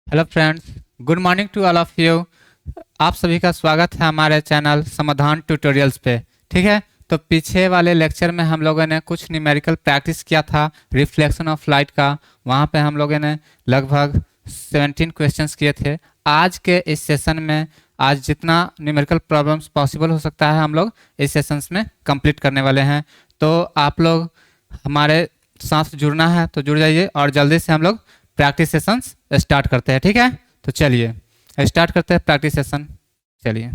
Hello friends, good morning to all of you. आप सभी का स्वागत है हमारे चैनल समाधान ट्यूटोरियल्स पे। ठीक है, तो पीछे वाले लेक्चर में हम लोगों ने कुछ न्यूमेरिकल प्रैक्टिस किया था रिफ्लेक्शन ऑफ लाइट का। वहाँ पे हम लोगों ने लगभग 17 क्वेश्चंस किए थे। आज के इस सेशन में आज जितना न्यूमेरिकल प्रॉब्लम्स पॉसिबल हो सकता है हम लोग इस सेशंस में कंप्लीट करने वाले हैं। तो आप लोग हमारे साथ जुड़ना है तो जुड़ जाइए और जल्दी से हम लोग प्रैक्टिस सेशंस स्टार्ट करते हैं। ठीक है, तो चलिए स्टार्ट करते हैं प्रैक्टिस सेशन। चलिए,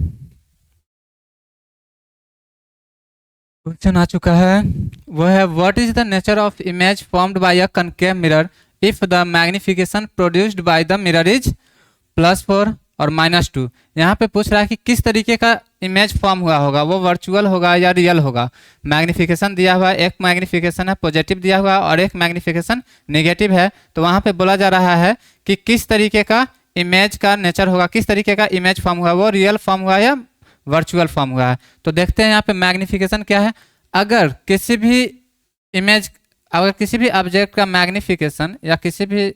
क्वेश्चन आ चुका है, वो है what is the nature of image formed by a concave mirror if the magnification produced by the mirror is +4 और -2। यहाँ पे पूछ रहा है कि किस तरीके का इमेज फॉर्म हुआ होगा, वो वर्चुअल होगा या रियल होगा। मैग्निफिकेशन दिया हुआ है, एक मैग्निफिकेशन है पॉजिटिव दिया हुआ है और एक मैग्निफिकेशन नेगेटिव है। तो वहाँ पे बोला जा रहा है कि किस तरीके का इमेज का नेचर होगा, किस तरीके का इमेज फॉर्म हुआ, वो रियल फॉर्म हुआ या वर्चुअल फॉर्म हुआ है। तो देखते हैं यहाँ पे मैग्निफिकेशन क्या है। अगर किसी भी इमेज, अगर किसी भी ऑब्जेक्ट का मैग्निफिकेशन या किसी भी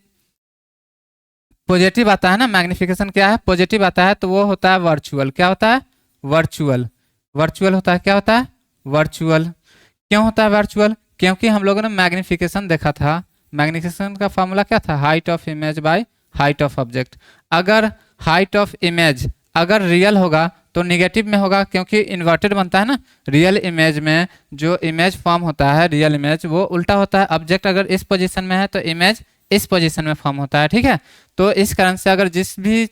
पॉजिटिव आता है ना, मैग्निफिकेशन क्या है, पॉजिटिव आता है, तो वो होता है वर्चुअल। क्या होता है? वर्चुअल। वर्चुअल होता है, क्या होता है? वर्चुअल। क्यों होता है वर्चुअल? क्योंकि हम लोगों ने मैग्निफिकेशन देखा था। मैग्निफिकेशन का फॉर्मूला क्या था? Height of image by height of object. अगर हाइट ऑफ इमेज अगर रियल होगा तो निगेटिव में होगा, क्योंकि इन्वर्टेड बनता है ना। रियल इमेज में जो इमेज फॉर्म होता है, रियल इमेज, वो उल्टा होता है। ऑब्जेक्ट अगर इस पोजीशन में है तो इमेज इस पोजीशन में फॉर्म होता है। ठीक है, तो इस कारण से अगर जिस भी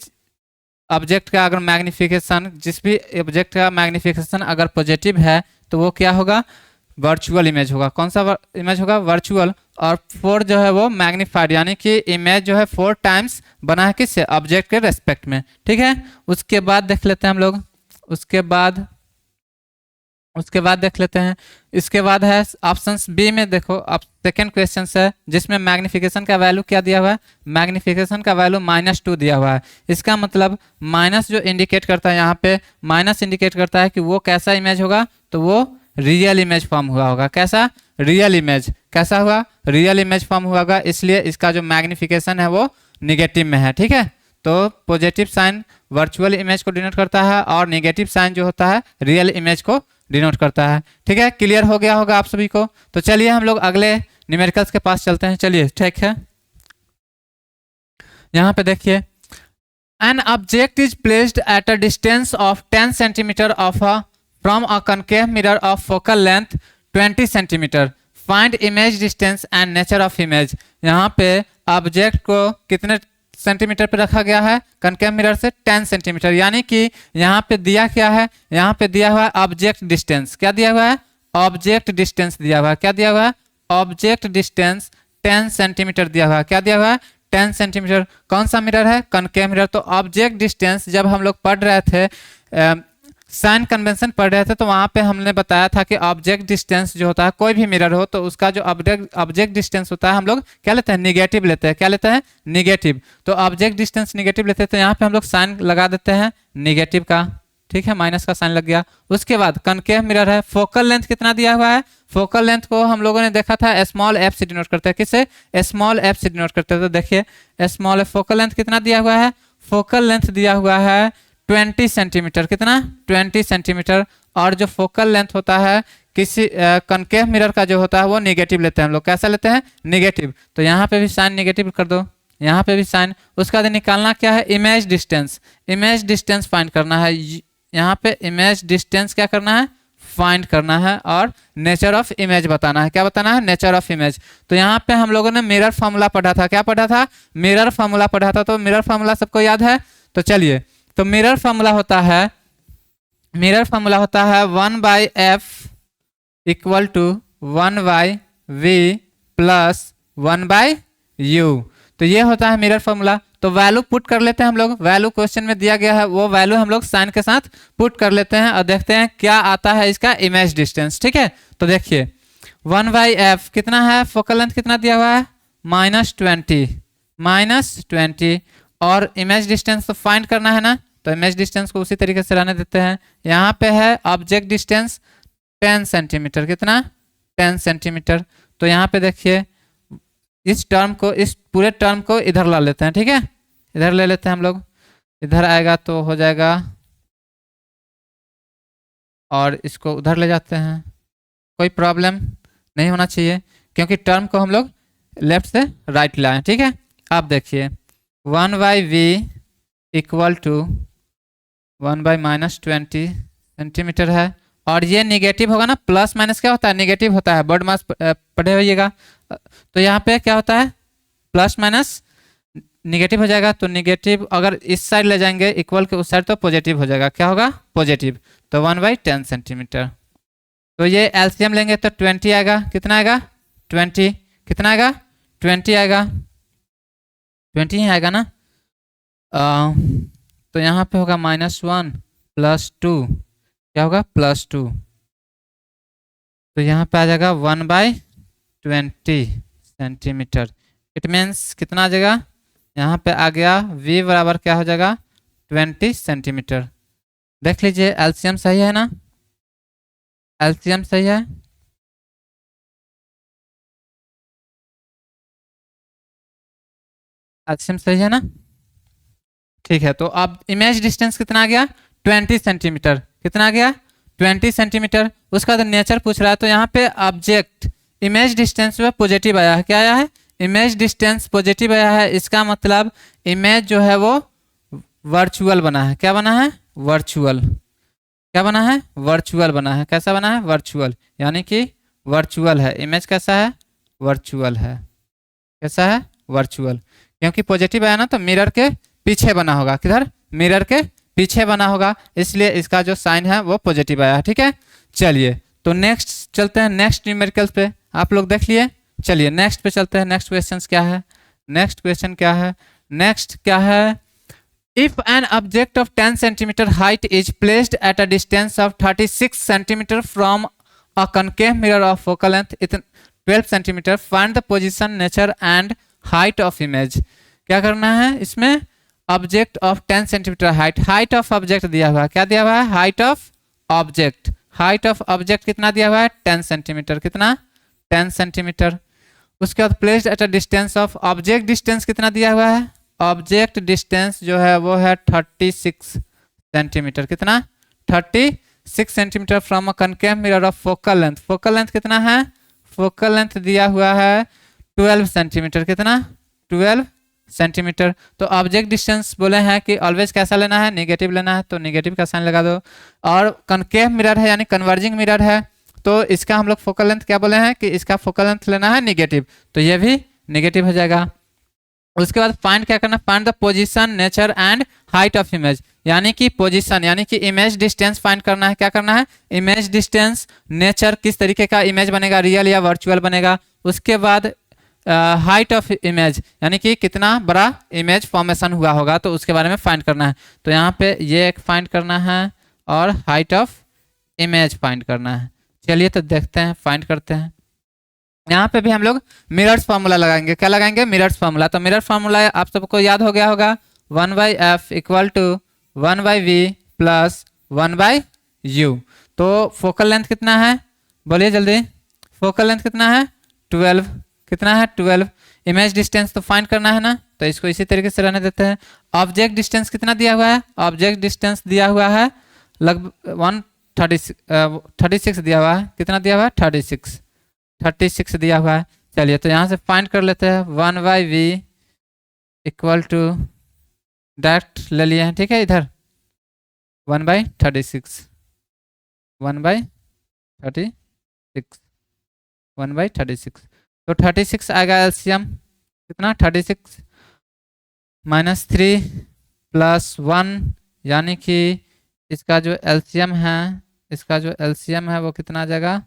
ऑब्जेक्ट का अगर मैग्निफिकेशन, जिस भी ऑब्जेक्ट का मैग्निफिकेशन अगर पॉजिटिव है तो वो क्या होगा? वर्चुअल इमेज होगा। कौन सा इमेज होगा? वर्चुअल। और 4 जो है वो मैग्नीफाइड, यानी कि इमेज जो है 4 टाइम्स बना है किससे? ऑब्जेक्ट के रेस्पेक्ट में। ठीक है, उसके बाद देख लेते हैं हम लोग। उसके बाद देख लेते हैं। इसके बाद है ऑप्शन बी में, देखो अब सेकेंड क्वेश्चन है जिसमें मैग्निफिकेशन का वैल्यू क्या दिया हुआ है? मैग्निफिकेशन का वैल्यू -2 दिया हुआ है। इसका मतलब माइनस जो इंडिकेट करता है, यहाँ पे माइनस इंडिकेट करता है कि वो कैसा इमेज होगा? तो वो रियल इमेज फॉर्म हुआ होगा। कैसा? Real image. कैसा हुआ? रियल इमेज फॉर्म हुआ होगा, इसलिए इसका जो मैग्निफिकेशन है वो निगेटिव में है। ठीक है, तो पॉजिटिव साइन वर्चुअल इमेज को डिनोट करता है और नेगेटिव साइन जो होता है रियल इमेज को डिनोट करता है। ठीक है, क्लियर हो गया होगा आप सभी को। तो चलिए हम लोग अगले न्यूमेरिकल्स के पास चलते हैं। चलिए, ठीक है, यहाँ पे देखिए, an object is placed at a distance of 10 centimetre of from a concave mirror of focal length 20 centimetre. Find image distance and nature of image. यहाँ पे ऑब्जेक्ट को कितने सेंटीमीटर पे रखा गया है? कनकेव मिरर से 10 सेंटीमीटर, यानी कि यहाँ पे दिया क्या है? यहाँ पे दिया हुआ है ऑब्जेक्ट डिस्टेंस। क्या दिया हुआ है? ऑब्जेक्ट डिस्टेंस दिया हुआ है। क्या दिया हुआ है? ऑब्जेक्ट डिस्टेंस 10 सेंटीमीटर दिया हुआ है। क्या दिया हुआ है? 10 सेंटीमीटर। कौन सा मिरर है? Concave mirror. तो ऑब्जेक्ट डिस्टेंस जब हम लोग पढ़ रहे थे, साइन कन्वेंशन पढ़ रहे थे, तो वहाँ पे हमने बताया था कि ऑब्जेक्ट डिस्टेंस जो होता है, कोई भी मिरर हो तो उसका जो ऑब्जेक्ट डिस्टेंस होता है हम लोग क्या लेते हैं? निगेटिव लेते हैं। क्या लेते हैं? निगेटिव। तो ऑब्जेक्ट डिस्टेंस निगेटिव लेते हैं, तो यहाँ पे हम लोग साइन लगा देते हैं निगेटिव का। ठीक है, माइनस का साइन लग गया। उसके बाद कनकेव मिरर है, फोकल लेंथ कितना दिया हुआ है? फोकल लेंथ को हम लोगों ने देखा था स्मॉल एफ से डिनोट करते हैं। किससे? स्मॉल एफ से डिनोट करते हैं। तो देखिए स्मॉल एफ, फोकल लेंथ कितना दिया हुआ है? फोकल लेंथ दिया हुआ है 20 सेंटीमीटर। कितना? 20 सेंटीमीटर। और जो फोकल लेंथ होता है किसी कनकेव मिरर का जो होता है वो निगेटिव लेते हैं हम लोग। कैसा लेते हैं? निगेटिव। तो यहाँ पे भी साइन निगेटिव कर दो, यहाँ पे भी साइन। उसका बाद निकालना क्या है? Image distance. Image distance find करना है। यहाँ पे इमेज डिस्टेंस क्या करना है? फाइंड करना है। और नेचर ऑफ इमेज बताना है। क्या बताना है? Nature of image. तो यहाँ पे हम लोगों ने मिरर फॉर्मूला पढ़ा था। क्या पढ़ा था? मिरर फॉर्मूला पढ़ा था। तो मिरर फॉर्मूला सबको याद है? तो चलिए, तो मिरर फॉर्मूला होता है, 1/f equal to 1/v plus 1/u। तो ये होता है मिरर फॉर्मूला। तो वैल्यू पुट कर लेते हैं हम लोग। वैल्यू क्वेश्चन में दिया गया है, वो वैल्यू हम लोग साइन के साथ पुट कर लेते हैं और देखते हैं क्या आता है इसका इमेज डिस्टेंस। ठीक है, तो देखिए 1/f कितना है? फोकल लेंथ कितना दिया हुआ है? -20। और इमेज डिस्टेंस तो फाइंड करना है ना, तो इमेज डिस्टेंस को उसी तरीके से रहने देते हैं। यहाँ पे है ऑब्जेक्ट डिस्टेंस 10 सेंटीमीटर। कितना? 10 सेंटीमीटर। तो यहाँ पे देखिए इस टर्म को, इस पूरे टर्म को इधर ला लेते हैं। ठीक है, इधर ले लेते हैं हम लोग, इधर आएगा तो हो जाएगा, और इसको उधर ले जाते हैं, कोई प्रॉब्लम नहीं होना चाहिए क्योंकि टर्म को हम लोग लेफ्ट से राइट लाएं। ठीक है, आप देखिए 1/v इक्वल टू 1/-20 सेंटीमीटर है, और ये निगेटिव होगा ना, प्लस माइनस क्या होता है, निगेटिव होता है, बॉड मास पढ़े होइएगा। तो यहाँ पे क्या होता है, प्लस माइनस निगेटिव हो जाएगा, तो निगेटिव अगर इस साइड ले जाएंगे इक्वल के उस साइड तो पॉजिटिव हो जाएगा, क्या होगा, पॉजिटिव। तो 1/10 सेंटीमीटर। तो ये एलसीएम लेंगे तो 20 आएगा, कितना आएगा, 20, कितना आएगा, 20 आएगा, 20 ही आएगा ना। तो यहाँ पे होगा -1 + 2, क्या होगा, +2। तो यहाँ पे आ जाएगा 1/20 सेंटीमीटर। इट मीन्स कितना आ जाएगा, यहाँ पे आ गया v बराबर क्या हो जाएगा, 20 सेंटीमीटर। देख लीजिए एलसीएम सही है ना, एलसीएम सही है, एलसीएम सही है ना। ठीक है, तो अब इमेज डिस्टेंस कितना आ गया, 20 सेंटीमीटर, कितना आ गया, 20 सेंटीमीटर। उसका तो नेचर पूछ रहा है, तो यहाँ पे ऑब्जेक्ट इमेज डिस्टेंस में पॉजिटिव आया है, क्या आया है, इमेज डिस्टेंस पॉजिटिव आया है। इसका मतलब इमेज जो है वो वर्चुअल बना है, क्या बना है, वर्चुअल, क्या बना है, वर्चुअल बना है। कैसा बना है, वर्चुअल, यानी कि वर्चुअल है, इमेज कैसा है, वर्चुअल है, कैसा है, वर्चुअल। क्योंकि पॉजिटिव आया ना तो मिरर के पीछे बना होगा, किधर, मिरर के पीछे बना होगा, इसलिए इसका जो साइन है वो पॉजिटिव आया है। ठीक है, चलिए तो नेक्स्ट चलते हैं, नेक्स्ट न्यूमेरिकल्स पे आप लोग देख लिए। चलिए नेक्स्ट पे चलते हैं, नेक्स्ट क्वेश्चन क्या है, नेक्स्ट क्वेश्चन क्या है, नेक्स्ट क्या है, if an object of 10 centimeter height is placed at a distance of 36 centimeter from a concave mirror of focal length 12 centimeter, find the position, nature and height of image। क्या करना है इसमें, object of 10 centimetre height, height of object दिया हुआ है, क्या दिया हुआ है, height of object, height of object कितना दिया हुआ है, 10 सेंटीमीटर, कितना, 10 सेंटीमीटर। उसके बाद placed at a distance of, object distance कितना दिया हुआ है, ऑब्जेक्ट डिस्टेंस जो है वो है 36 सेंटीमीटर, कितना, 36 centimetre from a concave mirror of focal length, focal length कितना है, फोकल लेंथ दिया हुआ है 12 सेंटीमीटर, कितना, 12 सेंटीमीटर। तो ऑब्जेक्ट डिस्टेंस बोले हैं कि ऑलवेज कैसा लेना है, नेगेटिव लेना है, तो नेगेटिव का साइन लगा दो। और कनकेव मिरर है यानी कन्वर्जिंग मिरर है, तो इसका हम लोग फोकल लेंथ क्या बोले हैं कि इसका फोकल लेंथ लेना है नेगेटिव, तो ये भी नेगेटिव हो जाएगा। उसके बाद फाइंड क्या करना, find the position, nature and height of image, यानी कि पोजीशन यानी कि इमेज डिस्टेंस फाइंड करना है, क्या करना है, इमेज डिस्टेंस, नेचर किस तरीके का इमेज बनेगा, रियल या वर्चुअल बनेगा। उसके बाद हाइट ऑफ इमेज यानी कि कितना बड़ा इमेज फॉर्मेशन हुआ होगा, तो उसके बारे में फाइंड करना है। तो यहाँ पे ये एक फाइंड करना है और हाइट ऑफ इमेज फाइंड करना है। चलिए तो देखते हैं, फाइंड करते हैं। यहाँ पे भी हम लोग मिरर्स फार्मूला लगाएंगे, क्या लगाएंगे, मिरर्स फार्मूला। तो मिरर फार्मूला आप सबको याद हो गया होगा, 1/f equal to 1/v plus 1/u। तो फोकल लेंथ कितना है, बोलिए जल्दी, फोकल लेंथ कितना है, 12, कितना है, 12। इमेज डिस्टेंस तो फाइंड करना है ना, तो इसको इसी तरीके से रहने देते हैं। ऑब्जेक्ट डिस्टेंस कितना दिया हुआ है, ऑब्जेक्ट डिस्टेंस दिया हुआ है लगभग 136 दिया हुआ है, कितना दिया हुआ है, 36 दिया हुआ है। चलिए तो यहाँ से फाइंड कर लेते हैं, 1/v इक्वल टू, डायरेक्ट ले लिए हैं, ठीक है, इधर 1/36, 1/36 तो 36 आएगा एलसीएम, कितना, 36 -3 + 1, यानी कि इसका जो एलसीएम है, इसका जो एलसीएम है वो कितना आ जाएगा,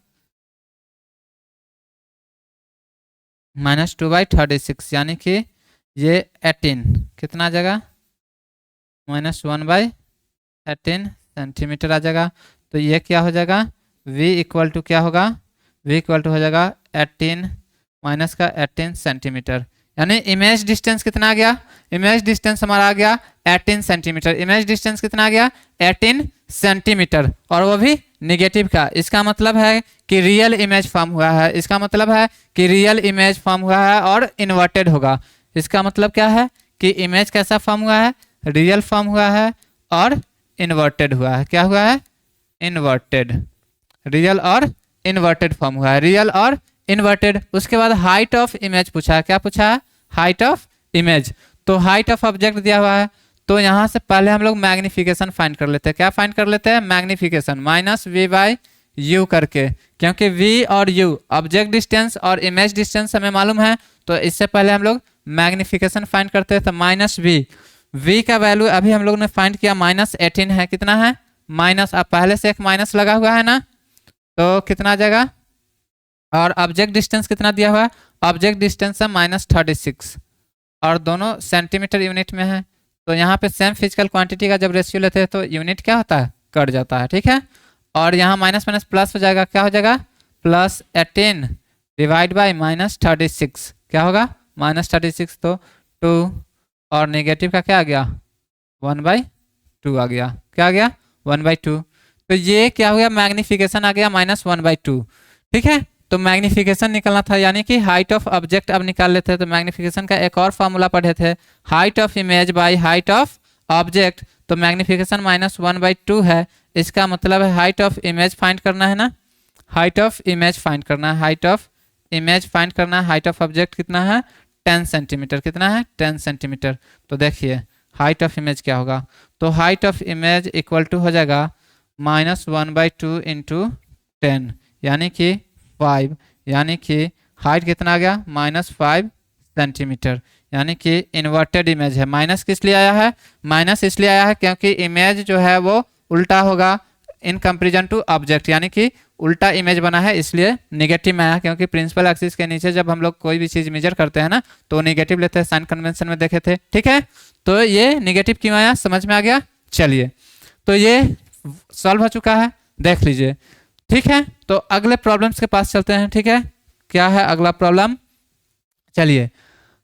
-2/36, यानी कि ये 18, कितना आ जाएगा, -1/18 सेंटीमीटर आ जाएगा। तो ये क्या हो जाएगा, v इक्वल टू क्या होगा, v इक्वल टू हो जाएगा 18 माइनस का 18 सेंटीमीटर, यानी इमेज डिस्टेंस कितना आ गया, इमेज डिस्टेंस हमारा आ गया 18 सेंटीमीटर। इमेज डिस्टेंस कितना आ गया, 18 सेंटीमीटर, और वो भी निगेटिव का। इसका मतलब है कि रियल इमेज फॉर्म हुआ है, इसका मतलब है कि रियल इमेज फॉर्म हुआ है और इन्वर्टेड होगा। इसका मतलब क्या है कि इमेज कैसा फॉर्म हुआ है, रियल फॉर्म हुआ है और इन्वर्टेड हुआ है। क्या हुआ है, इन्वर्टेड, रियल और इन्वर्टेड फॉर्म हुआ है, रियल और इन्वर्टेड। उसके बाद हाइट ऑफ इमेज पूछा है, क्या पूछा है, हाइट ऑफ इमेज। तो हाइट ऑफ ऑब्जेक्ट दिया हुआ है, तो यहाँ से पहले हम लोग मैग्निफिकेशन फाइंड कर लेते हैं। क्या फाइंड कर लेते हैं, magnification, minus v by u करके, क्योंकि v और u ऑब्जेक्ट डिस्टेंस और इमेज डिस्टेंस हमें मालूम है, तो इससे पहले हम लोग मैग्निफिकेशन फाइंड करते हैं। तो माइनस v का वैल्यू अभी हम लोग ने फाइंड किया -18 है। कितना है, माइनस, अब पहले से एक माइनस लगा हुआ है ना, तो कितना आ जाएगा। और ऑब्जेक्ट डिस्टेंस कितना दिया हुआ है, ऑब्जेक्ट डिस्टेंस है -36 और दोनों सेंटीमीटर यूनिट में है। तो यहाँ पे सेम फिजिकल क्वांटिटी का जब रेशियो लेते हैं तो यूनिट क्या होता है, कट जाता है, ठीक है। और यहाँ माइनस माइनस प्लस हो जाएगा, क्या हो जाएगा, +18 डिवाइड बाई -36, क्या होगा, -36, तो 2 और नेगेटिव का क्या आ गया, 1/2 आ गया। क्या आ गया, 1/2। तो ये क्या हो गया, मैग्निफिकेशन आ गया -1/2, ठीक है। तो मैग्निफिकेशन निकलना था, यानी कि हाइट ऑफ ऑब्जेक्ट अब निकाल लेते हैं। तो मैग्निफिकेशन का एक और फार्मूला पढ़े थे, height of image by height of object. तो मैग्निफिकेशन -1/2 है, इसका मतलब है हाइट ऑफ इमेज फाइंड करना है ना, हाइट ऑफ इमेज फाइंड करना है, हाइट ऑफ इमेज फाइंड करना है। हाइट ऑफ ऑब्जेक्ट कितना है, 10 सेंटीमीटर, कितना है, 10 सेंटीमीटर। तो देखिए हाइट ऑफ इमेज क्या होगा, तो height of image equal to हो जाएगा -1/2 इंटू 10, यानी कि 5, यानी कि हाइट कितना आ गया, -5 सेंटीमीटर, यानी कि इन्वर्टेड इमेज है। माइनस किस लिए आया है, माइनस इसलिए आया है क्योंकि इमेज जो है वो उल्टा होगा इन कंपेरिजन टू ऑब्जेक्ट, यानी कि उल्टा इमेज बना है, इसलिए नेगेटिव में आया। क्योंकि प्रिंसिपल एक्सिस के नीचे जब हम लोग कोई भी चीज़ मेजर करते हैं ना, तो नेगेटिव लेते हैं, साइन कन्वेंशन में देखे थे, ठीक है। तो ये नेगेटिव क्यों आया, समझ में आ गया। चलिए, तो ये सॉल्व हो चुका है, देख लीजिए, ठीक है। तो अगले प्रॉब्लम्स के पास चलते हैं, ठीक है। क्या है अगला प्रॉब्लम, चलिए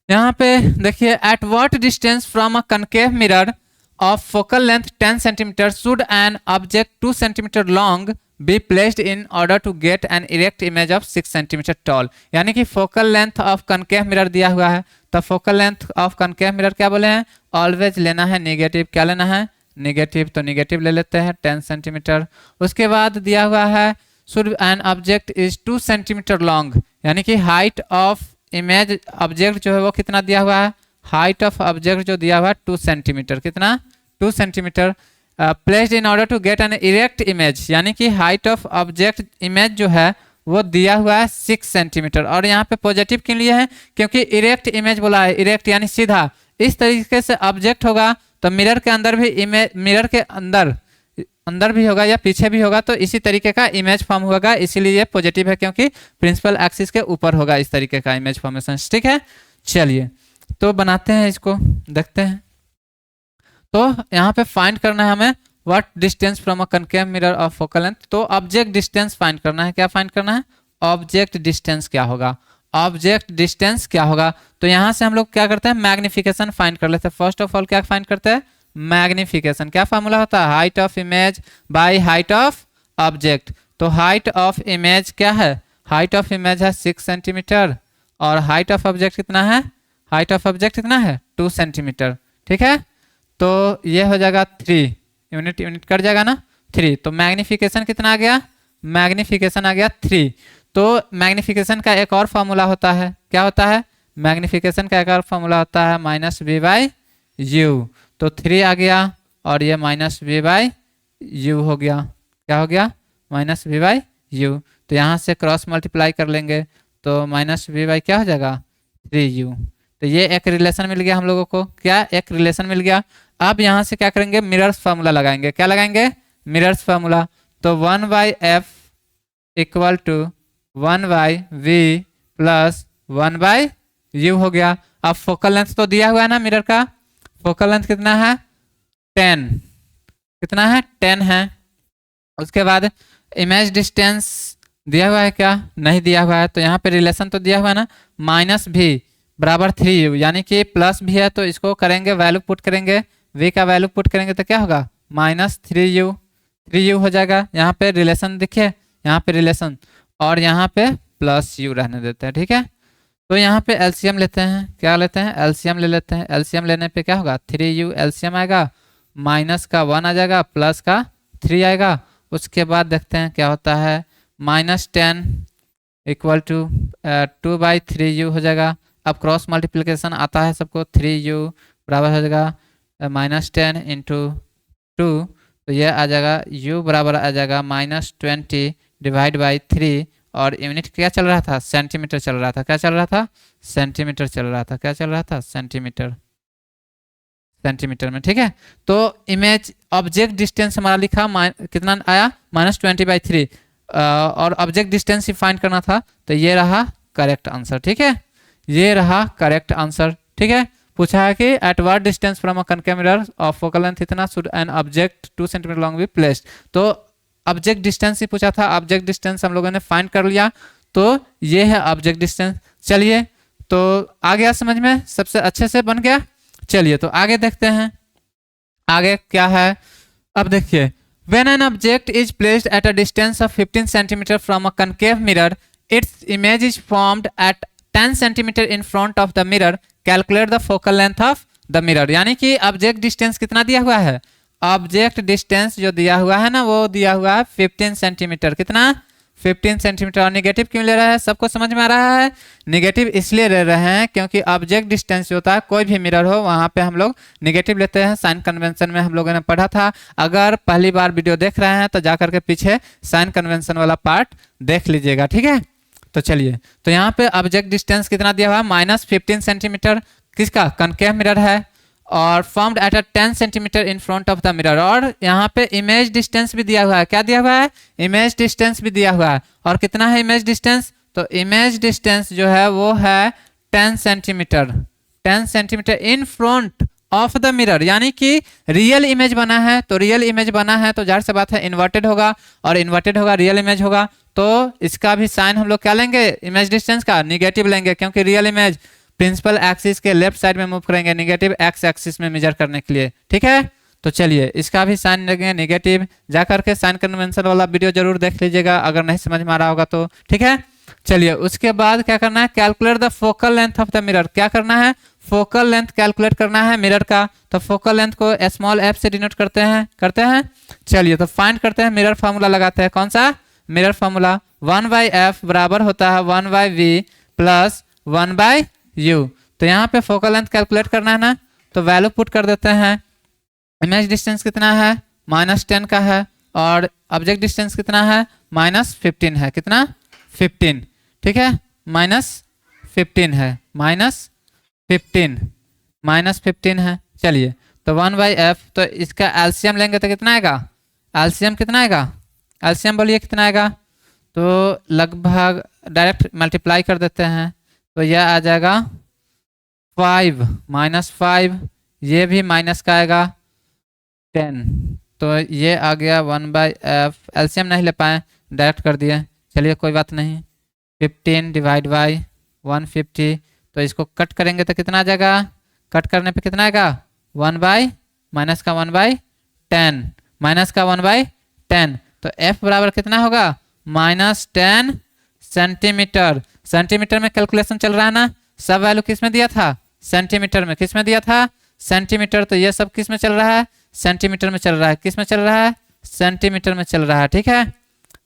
यहाँ पे देखिए, eight what distance from a concave mirror of focal length 10 cm should an object 2 cm long be placed in order to get an erect image of 6 cm tall। यानी कि focal length of concave mirror दिया हुआ है, तो focal length of concave mirror क्या बोले हैं, always लेना है नेगेटिव। क्या लेना है, नेगेटिव, तो नेगेटिव ले लेते हैं 10 सेंटीमीटर। उसके बाद दिया हुआ है should an object is 2 cm long, यानी कि हाइट ऑफ इमेज ऑब्जेक्ट जो है वो कितना दिया हुआ है, हाइट ऑफ ऑब्जेक्ट जो दिया हुआ है 2 सेंटीमीटर, कितना, 2 centimetre. Placed in order to get an erect image, यानी कि हाइट ऑफ ऑब्जेक्ट इमेज जो है वो दिया हुआ है 6 सेंटीमीटर। और यहाँ पे पॉजिटिव के लिए है क्योंकि इरेक्ट इमेज बोला है, इरेक्ट यानी सीधा। इस तरीके से ऑब्जेक्ट होगा तो मिरर के अंदर भी इमेज, मिरर के अंदर भी होगा या पीछे भी होगा, तो इसी तरीके का इमेज फॉर्म होगा, इसीलिए ये पॉजिटिव है क्योंकि प्रिंसिपल एक्सिस के ऊपर होगा इस तरीके का इमेज फॉर्मेशन, ठीक है। चलिए तो बनाते हैं इसको, देखते हैं। तो यहाँ पे फाइंड करना है हमें what distance from a concave mirror of focal length. तो ऑब्जेक्ट डिस्टेंस फाइंड करना है, क्या फाइंड करना है, ऑब्जेक्ट डिस्टेंस क्या होगा, ऑब्जेक्ट डिस्टेंस क्या होगा। तो यहाँ से हम लोग क्या करते हैं, मैग्निफिकेशन फाइंड कर लेते हैं। फर्स्ट ऑफ ऑल क्या फाइंड करते हैं, मैग्निफिकेशन। क्या फार्मूला होता है, height of image by height of object. तो हाइट ऑफ इमेज क्या है, हाइट ऑफ इमेज है 6 सेंटीमीटर और हाइट ऑफ ऑब्जेक्ट कितना है, हाइट ऑफ ऑब्जेक्ट कितना है, 2 सेंटीमीटर, ठीक है। तो ये हो जाएगा 3, यूनिट यूनिट कट जाएगा ना, 3। तो मैग्निफिकेशन कितना आ गया, मैग्निफिकेशन आ गया 3। तो मैग्निफिकेशन का एक और फार्मूला होता है, क्या होता है, मैग्निफिकेशन का एक और फार्मूला होता है -v/u। तो 3 आ गया और ये -v/u हो गया, क्या हो गया, -v/u। तो यहाँ से क्रॉस मल्टीप्लाई कर लेंगे तो -v/ क्या हो जाएगा, 3u। तो ये एक रिलेशन मिल गया हम लोगों को, क्या, एक रिलेशन मिल गया। अब यहाँ से क्या करेंगे, मिरर्स फार्मूला लगाएंगे। क्या लगाएंगे, मिरर्स फार्मूला। तो 1/f equal to 1/v plus 1/u हो गया। अब फोकल लेंथ तो दिया हुआ है ना मिरर का, फोकल लेंथ कितना है, 10, कितना है, 10 है। उसके बाद इमेज डिस्टेंस दिया हुआ है क्या, नहीं दिया हुआ है। तो यहाँ पे रिलेशन तो दिया हुआ है ना, -v बराबर 3u, यानी कि प्लस भी है तो इसको करेंगे, वैल्यू पुट करेंगे, v का वैल्यू पुट करेंगे तो क्या होगा, -3u, 3u हो जाएगा। यहाँ पे रिलेशन देखिए, यहाँ पे रिलेशन और यहाँ पे +u रहने देते हैं, ठीक है। तो यहाँ पे एलसीएम लेते हैं, क्या लेते हैं, एलसीएम ले लेते हैं। एलसीएम लेने पे क्या होगा, 3u एलसीएम आएगा, माइनस का 1 आ जाएगा, प्लस का 3 आएगा। उसके बाद देखते हैं क्या होता है, -10 इक्वल टू 2/3u हो जाएगा। अब क्रॉस मल्टीप्लिकेशन आता है सबको, 3u बराबर हो जाएगा -10 इंटू 2, तो यह आ जाएगा u बराबर आ जाएगा -20 डिवाइड बाई 3, और यूनिट क्या चल रहा था, सेंटीमीटर चल रहा था। क्या चल रहा था, सेंटीमीटर चल रहा था। क्या चल रहा था, सेंटीमीटर, सेंटीमीटर में। ठीक है, तो इमेज ऑब्जेक्ट डिस्टेंस हमारा लिखा कितना आया, -20/3, और ऑब्जेक्ट डिस्टेंस ही फाइंड करना था, तो ये रहा करेक्ट आंसर। ठीक है, ये रहा करेक्ट आंसर। ठीक है, पूछा है कि at what distance from a concave mirror of focal length इतना should an object 2 centimetre long be placed. तो ऑब्जेक्ट डिस्टेंस ही पूछा था, ऑब्जेक्ट डिस्टेंस हम लोगों ने फाइंड कर लिया, तो ये है ऑब्जेक्ट डिस्टेंस। चलिए, तो आ गया समझ में, सबसे अच्छे से बन गया। चलिए तो आगे देखते हैं, आगे क्या है। अब देखिए, when an object is placed at a distance of 15 cm from a concave mirror, its image is formed at 10 cm in front of the mirror. Calculate the focal length of the mirror। यानी कि object distance कितना दिया हुआ है, object distance जो दिया हुआ है ना, वो दिया हुआ है 15 सेंटीमीटर। कितना, 15 सेंटीमीटर। और निगेटिव क्यों ले रहा है, सबको समझ में आ रहा है। निगेटिव इसलिए ले रहे हैं क्योंकि ऑब्जेक्ट डिस्टेंस जो होता है, कोई भी मिरर हो वहाँ पे हम लोग निगेटिव लेते हैं। साइन कन्वेंशन में हम लोगों ने पढ़ा था, अगर पहली बार वीडियो देख रहे हैं तो जा करके पीछे साइन कन्वेंशन वाला पार्ट देख लीजिएगा। ठीक है, तो चलिए, तो यहाँ पे ऑब्जेक्ट डिस्टेंस कितना दिया हुआ है, -15 सेंटीमीटर, किसका, कनकेव मिरर है, और formed at a 10 centimetre in front of the mirror. और यहाँ पे इमेज डिस्टेंस भी दिया हुआ है। क्या दिया हुआ है, इमेज डिस्टेंस भी दिया हुआ है। और कितना है इमेज डिस्टेंस, तो इमेज डिस्टेंस जो है वो है 10 centimetre, 10 centimetre in front of the mirror. यानी कि रियल इमेज बना है, तो रियल इमेज बना है तो जाहिर सी बात है इन्वर्टेड होगा, और इन्वर्टेड होगा रियल इमेज होगा, तो इसका भी साइन हम लोग क्या लेंगे, इमेज डिस्टेंस का निगेटिव लेंगे, क्योंकि रियल इमेज प्रिंसिपल एक्सिस के लेफ्ट साइड में मूव करेंगे, निगेटिव एक्स एक्सिस में मेजर करने के लिए। ठीक है, तो चलिए इसका भी साइन लेंगे निगेटिव। जाकर के साइन कन्वेंशन वाला वीडियो जरूर देख लीजिएगा अगर नहीं समझ में आ रहा होगा तो। ठीक है, चलिए उसके बाद क्या करना है, calculate the focal length of the mirror. क्या करना है, फोकल लेंथ कैलकुलेट करना है मिरर का। तो फोकल लेंथ को स्मॉल एफ से डिनोट करते हैं। चलिए तो फाइंड करते हैं, मिरर फार्मूला लगाते हैं। कौन सा, मिरर फार्मूला 1/f बराबर होता है 1/v प्लस 1/u। तो यहाँ पे फोकल लेंथ कैलकुलेट करना है ना, तो वैल्यू पुट कर देते हैं। इमेज डिस्टेंस कितना है, -10 का है, और ऑब्जेक्ट डिस्टेंस कितना है, -15 है। कितना, 15। ठीक है, -15 है, -15 है। चलिए तो 1/f, तो इसका एलसीएम लेंगे तो कितना आएगा, एलसीएम कितना आएगा, एलसीएम बोलिए कितना आएगा, तो लगभग डायरेक्ट मल्टीप्लाई कर देते हैं, तो यह आ जाएगा 5 -5, ये भी माइनस का आएगा 10, तो ये आ गया 1/f। एलसीएम नहीं ले पाए, डायरेक्ट कर दिए, चलिए कोई बात नहीं। 15 डिवाइड बाई 150, तो इसको कट करेंगे तो कितना आ जाएगा, कट करने पे कितना आएगा, 1/, माइनस का 1/10, माइनस का 1/10, तो f बराबर कितना होगा, -10 सेंटीमीटर। सेंटीमीटर में कैलकुलेशन चल रहा है ना, सब वैल्यू किस में दिया था, सेंटीमीटर में। किस में दिया था, सेंटीमीटर, तो ये सब किस में चल रहा है, सेंटीमीटर में चल रहा है। किस में चल रहा है, सेंटीमीटर में चल रहा है। ठीक है,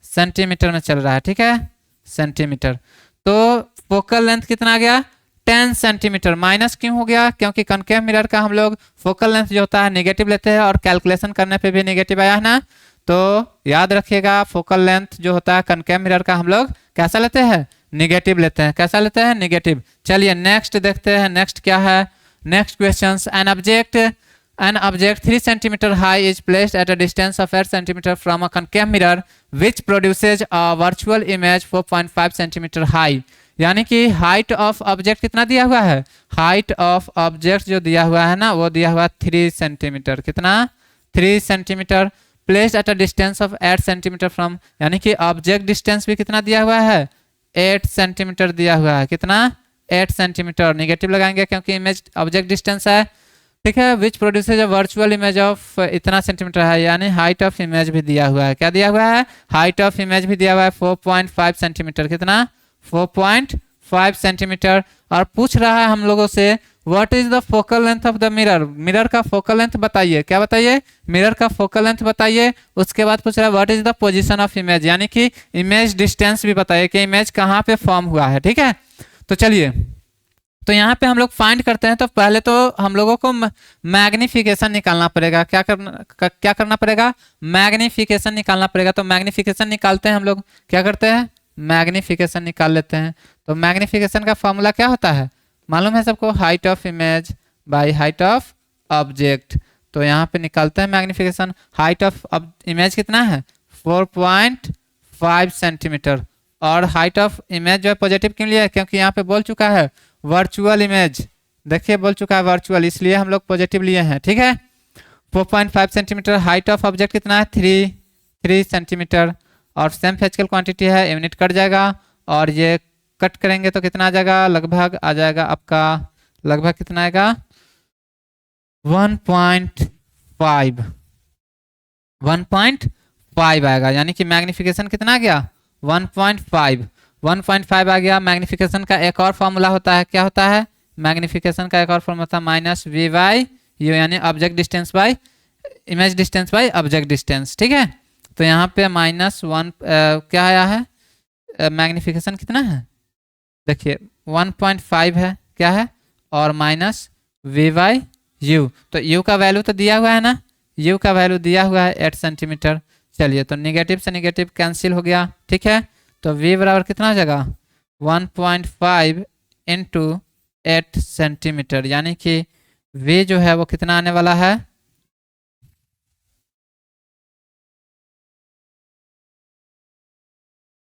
सेंटीमीटर में चल रहा है। ठीक है, सेंटीमीटर। तो फोकल लेंथ कितना आ गया, 10 सेंटीमीटर। माइनस क्यों हो गया, क्योंकि कनकेव मिरर का हम लोग फोकल लेंथ जो होता है नेगेटिव लेते हैं, और कैलकुलेशन करने पे भी नेगेटिव आया है ना, तो याद रखिएगा फोकल लेंथ जो होता है कनकेव मिरर का हम लोग कैसा लेते हैं, नेगेटिव लेते हैं। कैसा लेते हैं, नेगेटिव। चलिए नेक्स्ट देखते हैं, नेक्स्ट क्या है, next question. An object 3 cm high is placed at a distance of 8 cm from a concave mirror which produces a virtual image 4.5 cm high। यानी कि हाइट ऑफ ऑब्जेक्ट कितना दिया हुआ है, हाइट ऑफ ऑब्जेक्ट जो दिया हुआ है ना, वो दिया हुआ 3 सेंटीमीटर। कितना, 3 centimetre. Placed at a distance of 8 centimetre from, यानी कि ऑब्जेक्ट डिस्टेंस भी कितना दिया हुआ है, 8 सेंटीमीटर दिया हुआ है। कितना, 8 सेंटीमीटर। निगेटिव लगाएंगे क्योंकि इमेज ऑब्जेक्ट डिस्टेंस है। ठीक है, which produces a virtual image of इतना सेंटीमीटर है, यानी हाइट ऑफ इमेज भी दिया हुआ है। क्या दिया हुआ है, हाइट ऑफ इमेज भी दिया हुआ है 4.5 सेंटीमीटर। कितना, 5 सेंटीमीटर। और पूछ रहा है हम लोगों से what is the focal length of the mirror, mirror का फोकल लेंथ बताइए। क्या बताइए? मिरर का फोकल लेंथ बताइए। उसके बाद पूछ रहा है what is the position of image, यानी कि इमेज डिस्टेंस भी बताइए कि इमेज कहाँ पे फॉर्म हुआ है। ठीक है, तो चलिए, तो यहाँ पे हम लोग फाइंड करते हैं। तो पहले तो हम लोगों को मैग्निफिकेशन निकालना पड़ेगा। क्या करना पड़ेगा? मैग्निफिकेशन निकालना पड़ेगा। तो मैग्निफिकेशन निकालते हैं हम लोग। क्या करते हैं? मैग्निफिकेशन निकाल लेते हैं। तो मैग्निफिकेशन का फॉर्मूला क्या होता है? मालूम है सबको? Height of image by height of object. तो यहाँ पे निकालते हैं मैग्निफिकेशन। हाइट ऑफ इमेज कितना है? 4.5 सेंटीमीटर। और हाइट ऑफ इमेज जो है पॉजिटिव क्यों लिया है? क्योंकि यहाँ पे बोल चुका है वर्चुअल इमेज। देखिए बोल चुका है वर्चुअल, इसलिए हम लोग पॉजिटिव लिए हैं। ठीक है, 4.5 सेंटीमीटर। हाइट ऑफ ऑब्जेक्ट कितना है? 3 सेंटीमीटर। और सेम फिजिकल क्वांटिटी है, यूनिट कट जाएगा और ये कट करेंगे तो कितना आ जाएगा? लगभग आ जाएगा आपका, लगभग कितना आएगा? 1.5 आएगा। यानी कि मैग्निफिकेशन कितना आ गया? 1.5 आ गया। मैग्निफिकेशन का एक और फॉर्मूला होता है। क्या होता है? मैग्निफिकेशन का एक और फॉर्मूला होता है माइनस वी बाई यू, यानी object distance by image distance by object distance. ठीक है, तो यहाँ पे -1 क्या आया है? मैग्निफिकेशन कितना है? देखिए 1.5 है, क्या है? और माइनस वी बाई यू। तो यू का वैल्यू तो दिया हुआ है ना, यू का वैल्यू दिया हुआ है 8 सेंटीमीटर। चलिए, तो निगेटिव से निगेटिव कैंसिल हो गया। ठीक है, तो v बराबर कितना हो जाएगा? 1.5 इंटू 8 सेंटीमीटर, यानी कि v जो है वो कितना आने वाला है?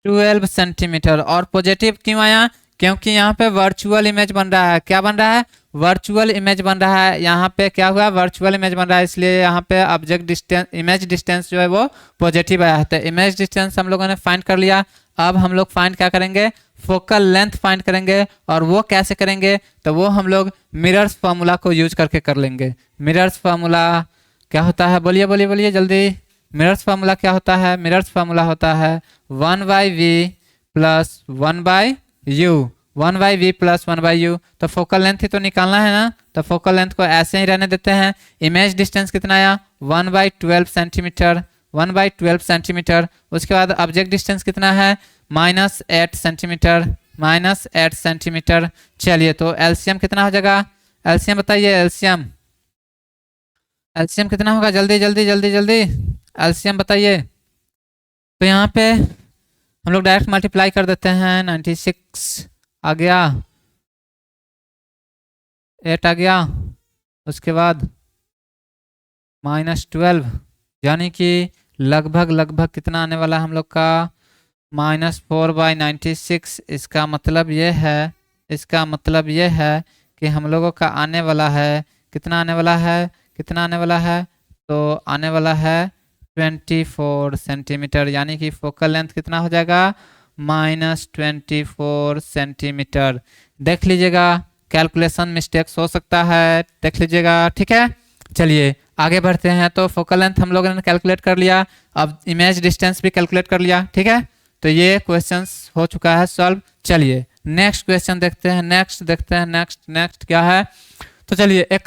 12 सेंटीमीटर। और पॉजिटिव क्यों आया? क्योंकि यहाँ पे वर्चुअल इमेज बन रहा है। क्या बन रहा है? वर्चुअल इमेज बन रहा है। यहाँ पे क्या हुआ? वर्चुअल इमेज बन रहा है, इसलिए यहाँ पे ऑब्जेक्ट डिस्टेंस, इमेज डिस्टेंस जो है वो पॉजिटिव आया है। तो इमेज डिस्टेंस हम लोगों ने फाइंड कर लिया। अब हम लोग फाइंड क्या करेंगे? फोकल लेंथ फाइंड करेंगे। और वो कैसे करेंगे? तो वो हम लोग मिरर्स फार्मूला को यूज करके कर लेंगे। मिरर्स फार्मूला क्या होता है? बोलिए बोलिए बोलिए जल्दी। मिरर्स फार्मूला क्या होता है? मिरर्स फार्मूला होता है 1/v plus 1/u, 1/v plus 1/u। तो फोकल लेंथ ही तो निकालना है ना, तो फोकल लेंथ को ऐसे ही रहने देते हैं। इमेज डिस्टेंस कितना आया? 1/12 सेंटीमीटर, 1/12 सेंटीमीटर। उसके बाद ऑब्जेक्ट डिस्टेंस कितना है? -8 सेंटीमीटर, -8 सेंटीमीटर। चलिए, तो एलसीएम कितना हो जाएगा? एलसीएम बताइए, एलसीएम, एलसीएम कितना होगा? जल्दी जल्दी जल्दी जल्दी एलसीएम बताइए। तो यहाँ पे हम लोग डायरेक्ट मल्टीप्लाई कर देते हैं। 96 आ गया, 8 आ गया, उसके बाद -12, यानी कि लगभग लगभग कितना आने वाला है हम लोग का? -4/96। इसका मतलब ये है, इसका मतलब ये है कि हम लोगों का आने वाला है, कितना आने वाला है? कितना आने वाला है? तो आने वाला है 24 सेंटीमीटर, यानी कि फोकल लेंथ कितना हो जाएगा? -24 सेंटीमीटर। देख लीजिएगा, कैलकुलेशन मिस्टेक्स हो सकता है, देख लीजिएगा। ठीक है, चलिए आगे बढ़ते हैं। तो फोकल लेंथ हम लोगों ने कैलकुलेट कर लिया, अब इमेज डिस्टेंस भी कैलकुलेट कर लिया। ठीक है, तो ये क्वेश्चंस हो चुका है सॉल्व। चलिए नेक्स्ट क्वेश्चन देखते हैं, नेक्स्ट देखते हैं, नेक्स्ट क्या है? तो चलिए, ए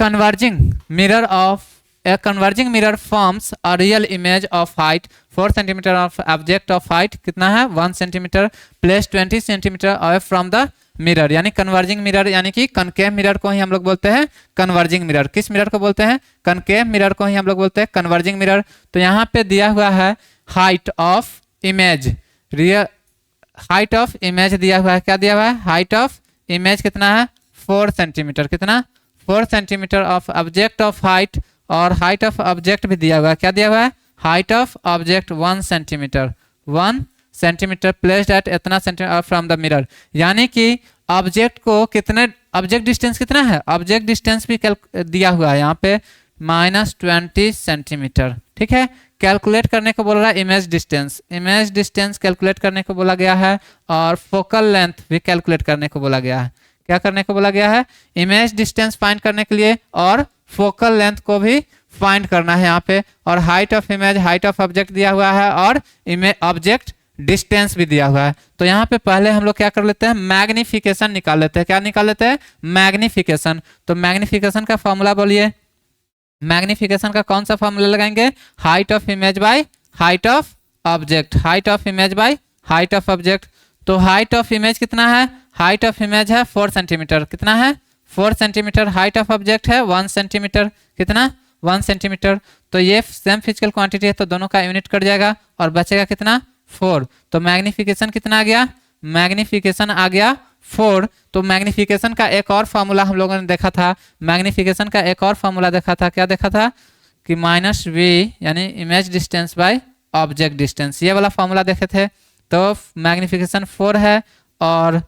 converging mirror forms a real image of height 4 centimeter of object of height कितना है? 1 centimetre place 20 centimetre away from the mirror. यानी कन्वर्जिंग मिरर, यानी कि कनकेव मिरर को ही हम लोग बोलते हैं कन्वर्जिंग मिरर। किस मिरर को बोलते हैं? कनकेव मिरर को ही हम लोग बोलते हैं कन्वर्जिंग मिरर। तो यहाँ पे दिया हुआ है height of image, real height of image दिया हुआ है। क्या दिया हुआ है? हाइट ऑफ इमेज कितना है? 4 सेंटीमीटर। कितना? 4 centimetre of object of height, और हाइट ऑफ ऑब्जेक्ट भी दिया हुआ है। क्या दिया हुआ है? Height of object 1 centimetre, 1 centimetre placed at इतना सेंटीमीटर फ्रॉम द मिरर। यानी कि ऑब्जेक्ट को कितने, ऑब्जेक्ट डिस्टेंस कितना है? ऑब्जेक्ट डिस्टेंस भी दिया हुआ है यहाँ पे -20 सेंटीमीटर। ठीक है, कैलकुलेट करने को बोल रहा है image distance, image distance calculate करने को बोला गया है, और फोकल लेंथ भी कैलकुलेट करने को बोला गया है। क्या करने को बोला गया है? इमेज डिस्टेंस फाइंड करने के लिए, और फोकल लेंथ को भी फाइंड करना है यहाँ पे। और height of image, height of object दिया हुआ है, और ऑब्जेक्ट डिस्टेंस भी दिया हुआ है। तो यहाँ पे पहले हम लोग क्या कर लेते हैं, मैग्निफिकेशन निकाल लेते हैं। क्या निकाल लेते हैं, मैग्निफिकेशन। तो मैग्निफिकेशन का फॉर्मूला बोलिए, मैग्निफिकेशन का कौन सा फॉर्मूला लगाएंगे, height of image by height of object, height of image by height of object. तो हाइट ऑफ इमेज कितना है, हाइट ऑफ इमेज है 4 सेंटीमीटर, कितना है 4 सेंटीमीटर। हाइट ऑफ ऑब्जेक्ट है 1 सेंटीमीटर, कितना 1 सेंटीमीटर। तो ये सेम फिजिकल क्वांटिटी है तो दोनों का यूनिट कट जाएगा और बचेगा कितना 4। तो मैग्निफिकेशन कितना आ गया, मैग्निफिकेशन आ गया 4। तो मैग्निफिकेशन का एक और फॉर्मूला हम लोगों ने देखा था, मैग्निफिकेशन का एक और फॉर्मूला देखा था, क्या देखा था कि -v यानी image distance by object distance, ये वाला फॉर्मूला देखे थे। तो मैग्निफिकेशन 4 है और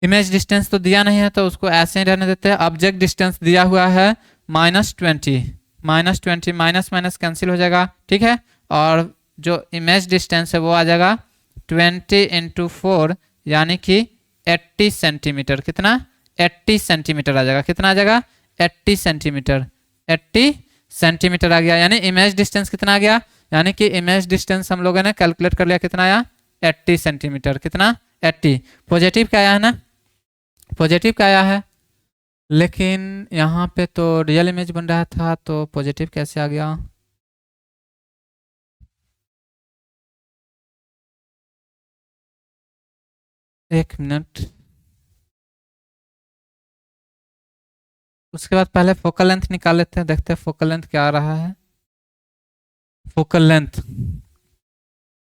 इमेज डिस्टेंस तो दिया नहीं है तो उसको ऐसे ही रहने देते हैं। ऑब्जेक्ट डिस्टेंस दिया हुआ है -20, -20 माइनस माइनस कैंसिल हो जाएगा, ठीक है। और जो इमेज डिस्टेंस है वो आ जाएगा 20 × 4 यानी कि 80 सेंटीमीटर, कितना 80 सेंटीमीटर आ जाएगा, कितना आ जाएगा 80 सेंटीमीटर, 80 सेंटीमीटर आ गया। यानी इमेज डिस्टेंस कितना आ गया, यानी कि इमेज डिस्टेंस हम लोगों ने कैलकुलेट कर लिया, कितना आया 80 सेंटीमीटर, कितना 80। पॉजिटिव का आया है ना, पॉजिटिव का आया है, लेकिन यहाँ पे तो रियल इमेज बन रहा था तो पॉजिटिव कैसे आ गया। एक मिनट, उसके बाद पहले फोकल लेंथ निकाल लेते हैं, देखते हैं फोकल लेंथ क्या आ रहा है। फोकल लेंथ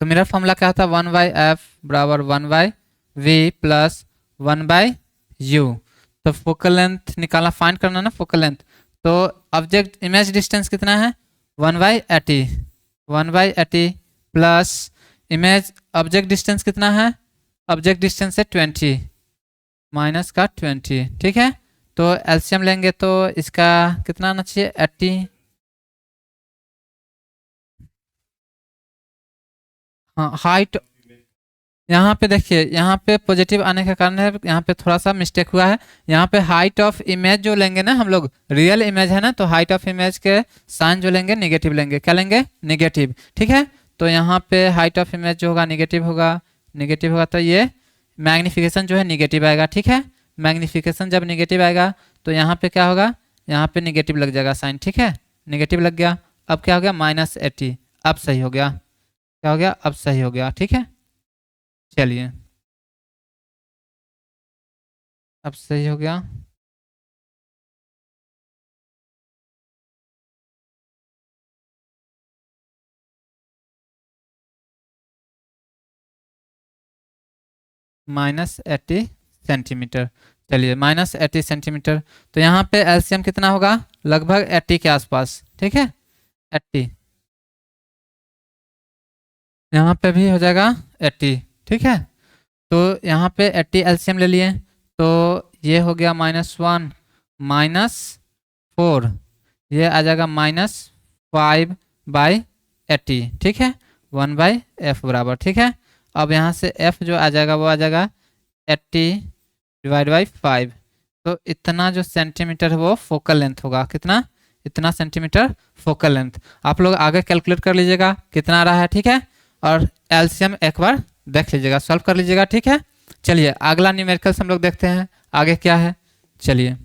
तो मेरा फॉर्मूला क्या था, 1/f बराबर 1/v प्लस 1/u। तो फोकल लेंथ निकालना, फाइंड करना ना फोकल लेंथ। तो ऑब्जेक्ट इमेज डिस्टेंस कितना है 1/80, 1/80 प्लस इमेज ऑब्जेक्ट डिस्टेंस कितना है, ऑब्जेक्ट डिस्टेंस है 20 माइनस का 20, ठीक है। तो एलसीएम लेंगे तो इसका कितना आना चाहिए 80, हाँ हाइट। यहाँ पे देखिए, यहाँ पे पॉजिटिव आने के कारण है, यहाँ पे थोड़ा सा मिस्टेक हुआ है। यहाँ पे हाइट ऑफ इमेज जो लेंगे ना हम लोग, रियल इमेज है ना, तो हाइट ऑफ इमेज के साइन जो लेंगे निगेटिव लेंगे, क्या लेंगे निगेटिव, ठीक है। तो यहाँ पे हाइट ऑफ इमेज जो होगा निगेटिव होगा, निगेटिव होगा तो ये मैग्निफिकेशन जो है निगेटिव आएगा, ठीक है। मैग्निफिकेशन जब निगेटिव आएगा तो यहाँ पे क्या होगा, यहाँ पे निगेटिव लग जाएगा साइन, ठीक है, निगेटिव लग गया। अब क्या हो गया -80, अब सही हो गया, क्या हो गया अब सही हो गया, ठीक है। चलिए अब सही हो गया। -80 सेंटीमीटर, चलिए -80 सेंटीमीटर। तो यहाँ पे एलसीएम कितना होगा, लगभग 80 के आसपास, ठीक है 80, यहाँ पे भी हो जाएगा 80, ठीक है। तो यहाँ पे 80 एलसीएम ले लिए तो ये हो गया -1 -4, ये आ जाएगा -5/80, ठीक है, 1/f बराबर, ठीक है। अब यहाँ से f जो आ जाएगा वो आ जाएगा 80/5। तो इतना जो सेंटीमीटर है वो फोकल लेंथ होगा, कितना, इतना सेंटीमीटर फोकल लेंथ। आप लोग आगे कैलकुलेट कर लीजिएगा कितना आ रहा है, ठीक है। और एलसीएम एक बार देख लीजिएगा, सॉल्व कर लीजिएगा, ठीक है। चलिए अगला न्यूमेरिकल्स हम लोग देखते हैं आगे क्या है। चलिए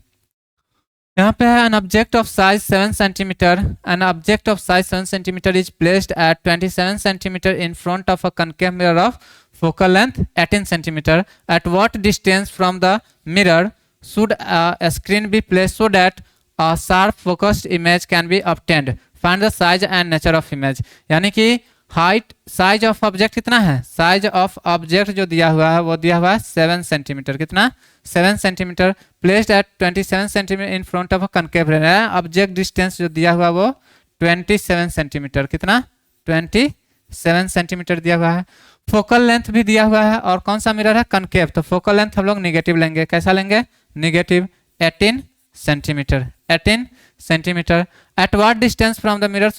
यहाँ पे है, an object of size 7 centimetre, an object of size 7 centimetre is placed at 27 centimetre in front of a concave mirror of focal length 18 centimeter. At what distance from the mirror should a screen be placed so that a sharp focused image can be obtained? Find the size and nature of image. यानी कि height, size of object कितना है, size of object जो दिया हुआ है वो दिया हुआ है 7 सेंटीमीटर, कितना 7 centimetre, placed at 27 centimetre in front of a concave mirror. Object distance जो दिया हुआ वो 27 सेंटीमीटर, कितना 27 सेंटीमीटर दिया हुआ है। फोकल लेंथ भी दिया हुआ है और कौन सा मिरर है, कनकेव, तो फोकल लेंथ हम लोग निगेटिव लेंगे, कैसा लेंगे negative, 18 centimetre, 18 centimetre. Eight what distance from the mirror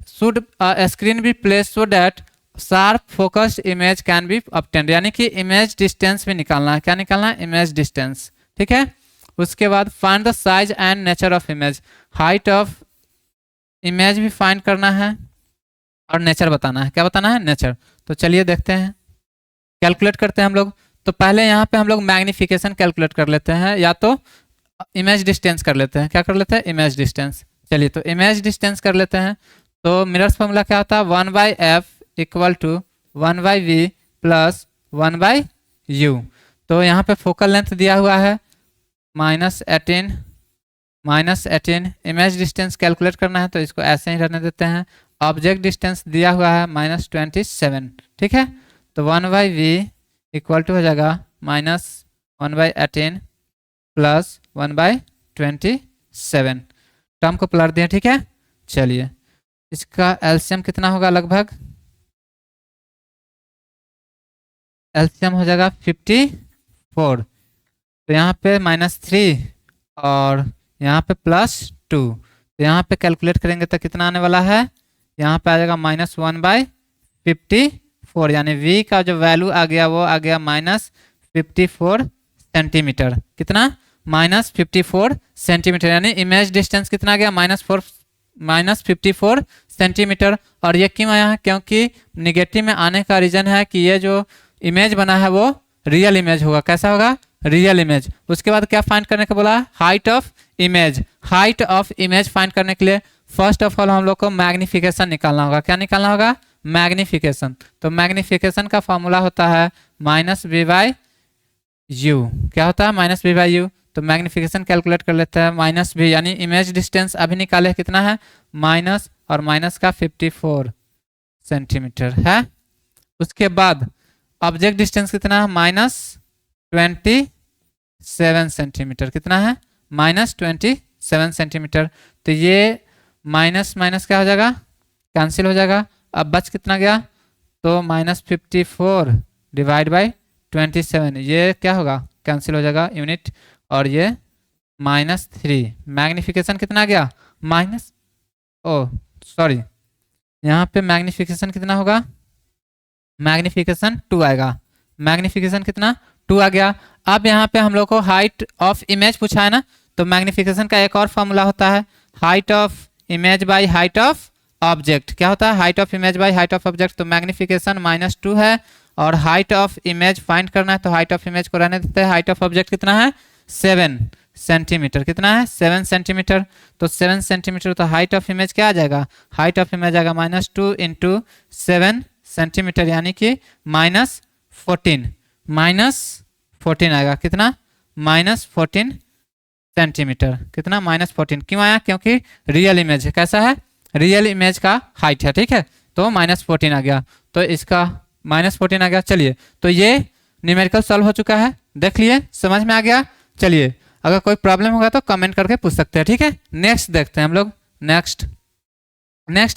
should a screen be placed so that sharp focused image can be obtained, यानी कि इमेज डिस्टेंस भी निकालना है, क्या निकालना है इमेज डिस्टेंस, ठीक है। उसके बाद find the size and nature of image, height of image भी फाइंड करना है और नेचर बताना है। क्या बताना है? नेचर। तो चलिए देखते हैं, कैलकुलेट करते हैं हम लोग। तो पहले यहाँ पे हम लोग मैग्निफिकेशन कैलकुलेट कर लेते हैं, या तो इमेज डिस्टेंस कर लेते हैं। क्या कर लेते हैं? Image distance. चलिए तो इमेज डिस्टेंस कर लेते हैं। तो मिरर्स फॉर्मूला क्या होता है? 1/f equal to 1/v plus 1/u। तो यहाँ पे फोकल लेंथ दिया हुआ है -18 इमेज डिस्टेंस कैलकुलेट करना है, तो इसको ऐसे ही रहने देते हैं। ऑब्जेक्ट डिस्टेंस दिया हुआ है -27, ठीक है। तो 1/v इक्वल टू हो जाएगा -1/18 प्लस 1/27। टर्म को पलट दिया, ठीक है। चलिए इसका एलसीएम कितना होगा? लगभग एलसीएम हो जाएगा 54। तो यहाँ पे -3 और यहाँ पे +2। तो यहाँ पे कैलकुलेट करेंगे तो कितना आने वाला है? यहाँ पे आ जाएगा -1/54, यानी v का जो वैल्यू आ गया वो आ गया -54 सेंटीमीटर। कितना? -54 सेंटीमीटर, यानी इमेज डिस्टेंस कितना आ गया? -54 सेंटीमीटर। और ये क्यों आया है? क्योंकि निगेटिव में आने का रीजन है कि ये जो इमेज बना है वो रियल इमेज होगा। कैसा होगा? Real image. उसके बाद क्या फाइंड करने का बोला? Height of image. Height of image find करने के लिए फर्स्ट ऑफ ऑल हम लोग को मैग्निफिकेशन निकालना होगा। क्या निकालना होगा? मैग्निफिकेशन। तो मैग्निफिकेशन का फॉर्मूला होता है -v/u। क्या होता है? -v/u। तो मैग्निफिकेशन कैलकुलेट कर लेते हैं। -v यानी इमेज डिस्टेंस अभी निकाले कितना है? माइनस और माइनस का 54 सेंटीमीटर है। उसके बाद ऑब्जेक्ट डिस्टेंस कितना है? -27 सेंटीमीटर। कितना है? -27 सेंटीमीटर। तो ये माइनस माइनस क्या हो जाएगा? कैंसिल हो जाएगा। अब बच कितना गया? तो -54 डिवाइड बाई 27, ये क्या होगा? कैंसिल हो जाएगा यूनिट। और ये -3। मैग्निफिकेशन कितना आ गया? सॉरी, यहाँ पे मैग्निफिकेशन कितना होगा? मैग्निफिकेशन 2 आएगा। मैग्निफिकेशन कितना? 2 आ गया। अब यहाँ पे हम लोग को हाइट ऑफ इमेज पूछा है ना, तो मैग्निफिकेशन का एक और फॉर्मूला होता है, height of image by height of object. क्या होता है? Height of image by height of object. तो मैग्निफिकेशन -2 है और हाइट ऑफ इमेज फाइंड करना है, तो हाइट ऑफ इमेज को रहने देते हैं। हाइट ऑफ ऑब्जेक्ट कितना है? 7 सेंटीमीटर। कितना है? 7 सेंटीमीटर। तो 7 सेंटीमीटर, तो हाइट ऑफ इमेज क्या आ जाएगा? हाइट ऑफ इमेज आएगा -2 इंटू 7 सेंटीमीटर, यानी कि -14 आएगा। कितना? -14 सेंटीमीटर। कितना? -14। क्यों आया? क्योंकि रियल इमेज है। कैसा है? रियल इमेज का हाइट है, ठीक है। तो -14 आ गया। तो इसका -14 आ गया। चलिए तो ये न्यूमेरिकल सॉल्व हो चुका है। देख लिए? समझ में आ गया? चलिए अगर कोई प्रॉब्लम होगा तो कमेंट करके पूछ सकते हैं, ठीक है। नेक्स्ट देखते हैं हम लोग। नेक्स्ट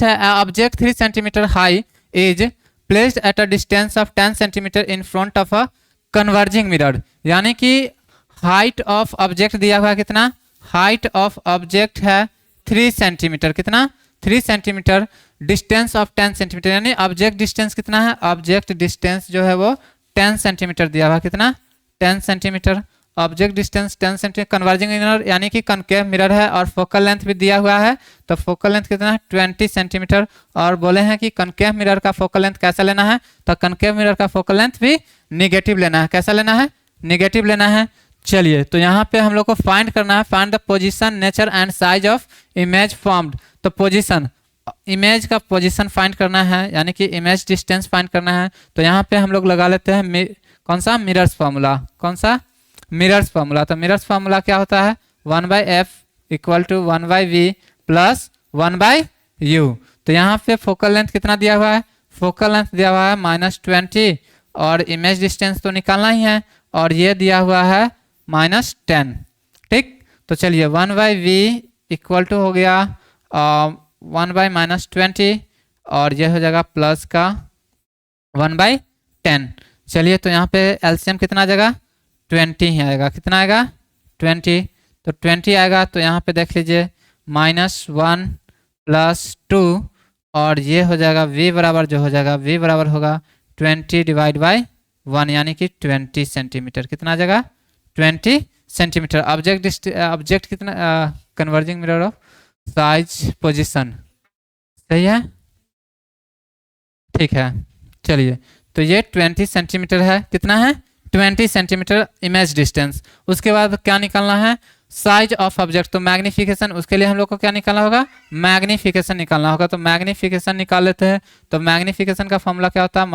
है object 3 centimetre high is placed at a distance of 10 centimetre in front of a converging mirror. यानी कि हाइट ऑफ ऑब्जेक्ट दिया हुआ है कितना? हाइट ऑफ ऑब्जेक्ट है 3 सेंटीमीटर। कितना? 3 सेंटीमीटर। डिस्टेंस ऑफ 10 सेंटीमीटर, यानी ऑब्जेक्ट डिस्टेंस कितना है? ऑब्जेक्ट डिस्टेंस जो है वो 10 सेंटीमीटर दिया हुआ। कितना? 10 centimetre. Object distance 10 centimetre. Converging mirror यानी कि कनकेव मिरर है और फोकल लेंथ भी दिया हुआ है, तो फोकल लेंथ कितना है? 20 सेंटीमीटर। और बोले हैं कि कनकेव मिरर का फोकल लेंथ कैसा लेना है? तो कनकेव मिरर का फोकल लेंथ भी निगेटिव लेना है। कैसा लेना है? निगेटिव लेना है। चलिए तो यहाँ पे हम लोग को फाइंड करना है, find the position, nature and size of image formed. तो पोजीशन, इमेज का पोजीशन फाइंड करना है, यानी कि इमेज डिस्टेंस फाइंड करना है। तो यहाँ पे हम लोग लगा लेते हैं कौन सा? Mirrors formula. कौन सा? Mirrors formula. तो मिरर्स फार्मूला क्या होता है? 1/f equal to 1/v plus 1/u। तो यहाँ पे फोकल लेंथ कितना दिया हुआ है? फोकल लेंथ दिया हुआ है -20 और इमेज डिस्टेंस तो निकालना ही है, और ये दिया हुआ है -10, ठीक। तो चलिए 1/v इक्वल टू हो गया 1/-20 और ये हो जाएगा प्लस का 1/10। चलिए तो यहाँ पे एलसीएम कितना आ जाएगा? 20 ही आएगा। कितना आएगा? 20। तो 20 आएगा। तो यहाँ पे देख लीजिए -1 + 2 और ये हो जाएगा v बराबर, जो हो जाएगा v बराबर होगा 20 डिवाइड बाई 1, यानी कि 20 सेंटीमीटर। कितना आ जाएगा? 20 सेंटीमीटर। ऑब्जेक्ट कितना? Converging mirror of size position, सही है। ठीक है, चलिए तो ये 20 सेंटीमीटर है, कितना है 20 सेंटीमीटर इमेज डिस्टेंस। उसके बाद क्या निकालना है, साइज ऑफ ऑब्जेक्ट, तो मैग्निफिकेशन, उसके लिए हम लोग को क्या निकालना होगा, मैग्निफिकेशन निकालना होगा। तो मैग्निफिकेशन निकाल लेते हैं। तो मैग्निफिकेशन का फॉर्मूला क्या होता है,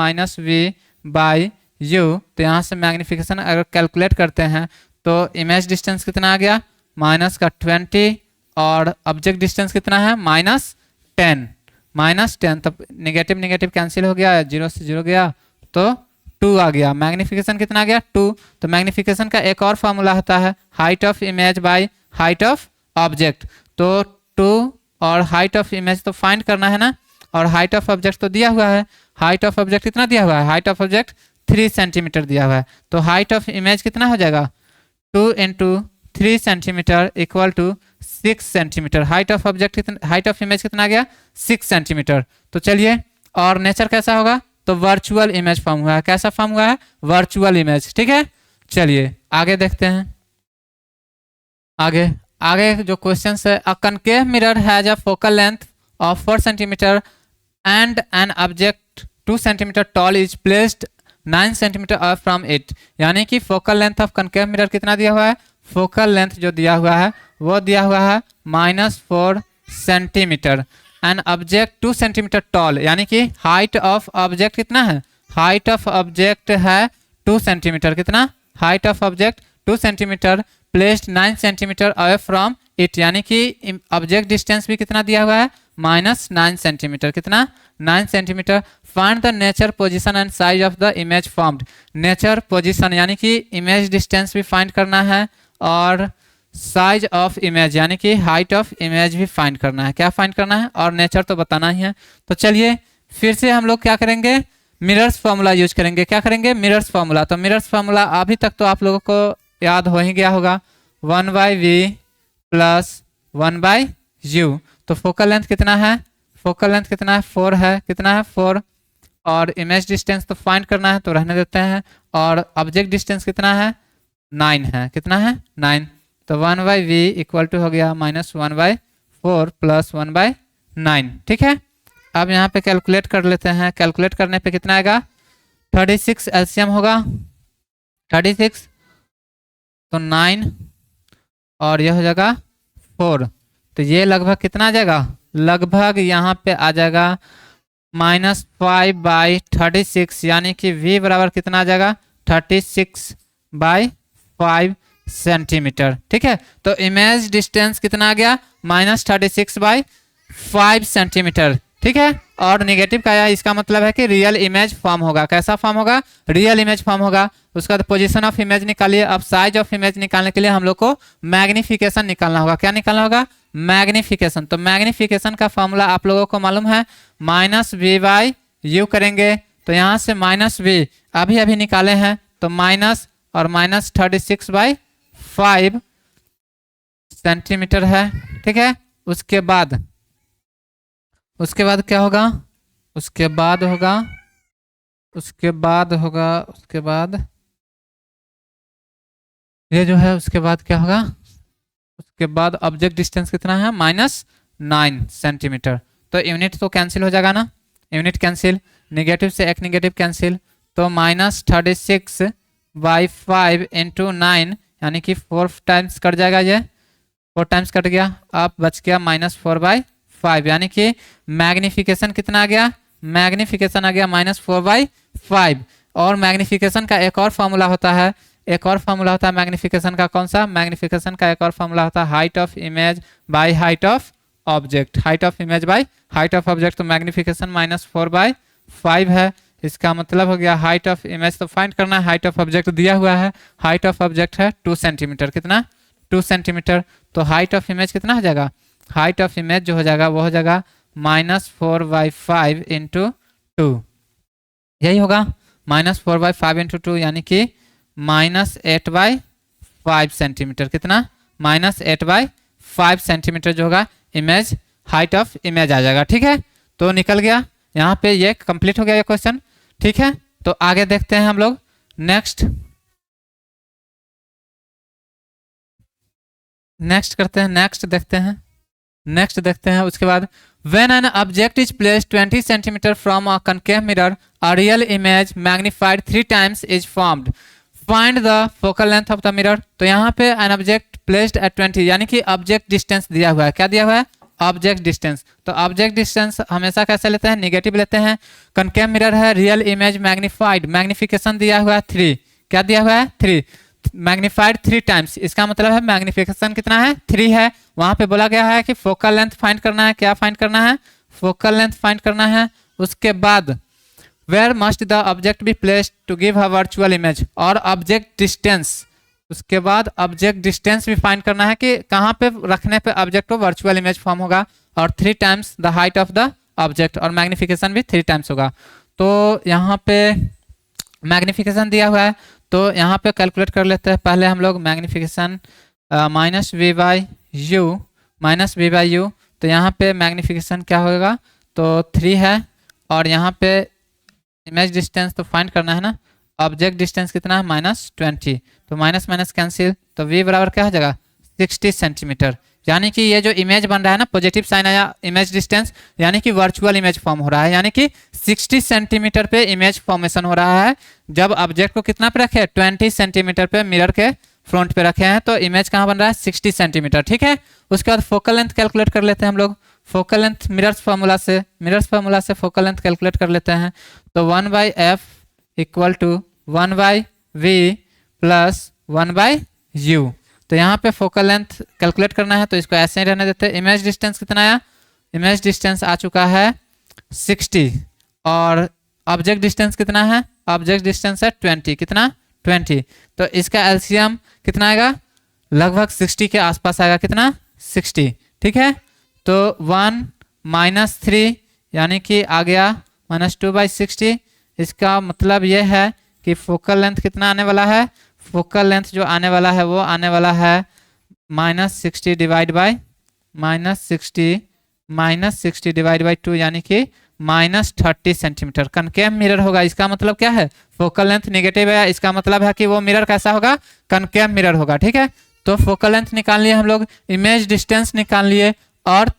-v/u। तो यहाँ से मैग्निफिकेशन अगर कैलकुलेट करते हैं तो इमेज डिस्टेंस कितना आ गया, माइनस का 20 और ऑब्जेक्ट डिस्टेंस कितना है -10, -10। तब नेगेटिव नेगेटिव कैंसिल हो गया, 0 से 0 गया तो 2 आ गया। मैग्निफिकेशन कितना आ गया 2। तो मैग्निफिकेशन का एक और फार्मूला होता है height of image by height of object. तो 2 और हाइट ऑफ इमेज तो फाइंड करना है ना, और हाइट ऑफ ऑब्जेक्ट तो दिया हुआ है। हाइट ऑफ ऑब्जेक्ट कितना दिया हुआ है, हाइट ऑफ ऑब्जेक्ट 3 सेंटीमीटर दिया हुआ है। तो हाइट ऑफ इमेज कितना हो जाएगा, 2 × 3 centimetre equal to 6 centimetre. Height of object कितना, हाइट ऑफ इमेज कितना आ गया 6 सेंटीमीटर। तो चलिए, और नेचर कैसा होगा, तो वर्चुअल इमेज फॉर्म हुआ है। कैसा फॉर्म हुआ है, वर्चुअल इमेज। ठीक है, चलिए आगे देखते हैं। आगे आगे जो क्वेश्चन है, a concave mirror has a focal length of 4 centimetre and an object 2 centimetre tall is placed 9 centimetre away from it. यानी कि focal length of concave mirror कितना दिया हुआ है, फोकल लेंथ जो दिया हुआ है वो दिया हुआ है -4 centimetre. N object 2 centimetre tall, यानी कि हाइट ऑफ ऑब्जेक्ट कितना है, हाइट ऑफ ऑब्जेक्ट है 2 सेंटीमीटर। कितना, height of object 2 centimetre placed 9 centimetre away from it, यानी कि ऑब्जेक्ट डिस्टेंस भी कितना दिया हुआ है -9 सेंटीमीटर। कितना, 9 centimetre. Find the nature position and size of the image formed. Nature position यानी कि इमेज डिस्टेंस भी फाइंड करना है, और साइज ऑफ इमेज यानी कि हाइट ऑफ इमेज भी फाइंड करना है। क्या फाइंड करना है, और नेचर तो बताना ही है। तो चलिए फिर से हम लोग क्या करेंगे, मिरर्स फार्मूला यूज करेंगे। क्या करेंगे, मिरर्स फार्मूला। तो मिरर्स फार्मूला अभी तक तो आप लोगों को याद हो ही गया होगा, 1/v + 1/u। तो फोकल लेंथ कितना है, फोकल लेंथ कितना है 4 है। कितना है 4, और इमेज डिस्टेंस तो फाइंड करना है, तो रहने देते हैं। और ऑब्जेक्ट डिस्टेंस कितना है 9 है। कितना है 9। तो 1/v इक्वल टू हो गया -1/4 + 1/9। ठीक है, अब यहाँ पे कैलकुलेट कर लेते हैं। कैलकुलेट करने पे कितना आएगा, 36 एलसीएम होगा 36, तो 9 और यह हो जाएगा 4। तो ये लगभग कितना आ जाएगा, लगभग यहाँ पे आ जाएगा -5/36, यानी कि v बराबर कितना आ जाएगा 36/5 सेंटीमीटर। ठीक है, तो इमेज डिस्टेंस कितना आ गया -36/5 सेंटीमीटर। ठीक है, और नेगेटिव का आया, इसका मतलब है कि रियल इमेज फॉर्म होगा। कैसा फॉर्म होगा, रियल इमेज फॉर्म होगा। उसका पोजीशन ऑफ इमेज निकालिए। अब साइज ऑफ इमेज निकालने के लिए हम लोग को मैग्निफिकेशन निकालना होगा। क्या निकालना होगा, मैग्निफिकेशन। तो मैग्निफिकेशन का फॉर्मूला आप लोगों को मालूम है, -v/u करेंगे। तो यहाँ से -v अभी अभी निकाले हैं, तो माइनस और -36/5 सेंटीमीटर है। ठीक है, उसके बाद क्या होगा, उसके बाद ये जो है, उसके बाद क्या होगा, उसके बाद ऑब्जेक्ट डिस्टेंस कितना है -9 सेंटीमीटर। तो यूनिट तो कैंसिल हो जाएगा ना, यूनिट कैंसिल, नेगेटिव से एक नेगेटिव कैंसिल, तो -36/5 × 9 यानी कि 4 टाइम्स कट जाएगा, ये 4 टाइम्स कट गया। अब बच गया -4/5, यानी कि मैग्निफिकेशन कितना आ गया, मैग्निफिकेशन आ गया -4/5। और मैग्निफिकेशन का एक और फार्मूला होता है, मैग्निफिकेशन का। कौन सा, मैग्निफिकेशन का एक और फार्मूला होता है height of image by height of object. Height of image by height of object, तो मैग्निफिकेशन -4/5 है। इसका मतलब हो गया हाइट ऑफ इमेज तो फाइंड करना है, हाइट ऑफ ऑब्जेक्ट दिया हुआ है, हाइट ऑफ ऑब्जेक्ट है 2 सेंटीमीटर। कितना, 2 सेंटीमीटर। तो हाइट ऑफ इमेज कितना हो जाएगा, हाइट ऑफ इमेज जो हो जाएगा वो हो जाएगा -4/5 × 2, यही होगा -4/5 × 2, यानी कि -8/5 सेंटीमीटर। कितना, -8/5 सेंटीमीटर जो होगा इमेज, हाइट ऑफ इमेज आ जाएगा। ठीक है, तो निकल गया, यहाँ पे ये कंप्लीट हो गया ये क्वेश्चन। ठीक है, तो आगे देखते हैं हम लोग। नेक्स्ट करते हैं, नेक्स्ट देखते हैं। नेक्स्ट देखते हैं उसके बाद, when an object is placed 20 centimetre from a concave mirror a real image magnified 3 times is formed, find the focal length of the mirror. तो यहाँ पे एन ऑब्जेक्ट प्लेस्ड एट 20 यानी कि ऑब्जेक्ट डिस्टेंस दिया हुआ है। क्या दिया हुआ है? Object distance. तो ऑब्जेक्ट डिस्टेंस हमेशा कैसे लेते हैं? नेगेटिव लेते हैं। कनकेव मिरर है, रियल इमेज मैग्नीफाइड, मैग्निफिकेशन दिया हुआ है 3। क्या दिया हुआ है? 3। मैग्नीफाइड 3 टाइम्स, इसका मतलब है मैग्निफिकेशन कितना है? 3 है। वहां पे बोला गया है कि फोकल लेंथ फाइंड करना है। क्या फाइंड करना है? फोकल लेंथ फाइंड करना है। उसके बाद where must the object be placed to give a virtual image, और ऑब्जेक्ट डिस्टेंस। उसके बाद ऑब्जेक्ट डिस्टेंस भी फाइंड करना है कि कहाँ पे रखने पे ऑब्जेक्ट को वर्चुअल इमेज फॉर्म होगा, और 3 times the height of the object, और मैग्निफिकेशन भी 3 टाइम्स होगा। तो यहाँ पे मैग्निफिकेशन दिया हुआ है, तो यहाँ पे कैलकुलेट कर लेते हैं पहले हम लोग। Magnification minus v by u, तो यहाँ पे मैग्निफिकेशन क्या होगा? तो 3 है, और यहाँ पे इमेज डिस्टेंस तो फाइंड करना है ना। ऑब्जेक्ट डिस्टेंस कितना है? -20, तो माइनस माइनस कैंसिल, तो v बराबर क्या हो जाएगा? 60 सेंटीमीटर। यानी कि ये जो इमेज बन रहा है ना, पॉजिटिव साइन आया इमेज डिस्टेंस, यानी कि वर्चुअल इमेज फॉर्म हो रहा है, यानी कि 60 सेंटीमीटर पे इमेज फॉर्मेशन हो रहा है। जब ऑब्जेक्ट को कितना पे रखे? 20 सेंटीमीटर पे मिरर के फ्रंट पे रखे हैं, तो इमेज कहाँ बन रहा है? 60 सेंटीमीटर। ठीक है। उसके बाद फोकल लेंथ कैलकुलेट कर लेते हैं हम लोग। फोकल लेंथ मिरर्स फार्मूला से फोकल लेंथ कैलकुलेट कर लेते हैं। तो 1/f equal to 1/v plus 1/u। तो यहाँ पे फोकल लेंथ कैलकुलेट करना है, तो इसको ऐसे ही रहने देते हैं। इमेज डिस्टेंस कितना आया? इमेज डिस्टेंस आ चुका है 60, और ऑब्जेक्ट डिस्टेंस कितना है? ऑब्जेक्ट डिस्टेंस है 20। कितना? 20। तो इसका एलसीएम कितना आएगा? लगभग 60 के आसपास आएगा। कितना? 60। ठीक है। तो 1 - 3 यानी कि आ गया -2/60। इसका मतलब ये है कि फोकल लेंथ कितना आने वाला है? फोकल लेंथ जो आने वाला है वो आने वाला है -60 डिवाइड बाई -2 यानी कि -30 सेंटीमीटर। कनकेव मिरर होगा, इसका मतलब क्या है? फोकल लेंथ नेगेटिव है, इसका मतलब है कि वो मिरर कैसा होगा? कनकेव मिरर होगा। ठीक है। तो फोकल लेंथ निकाल लिए हम लोग, इमेज डिस्टेंस निकाल लिए, और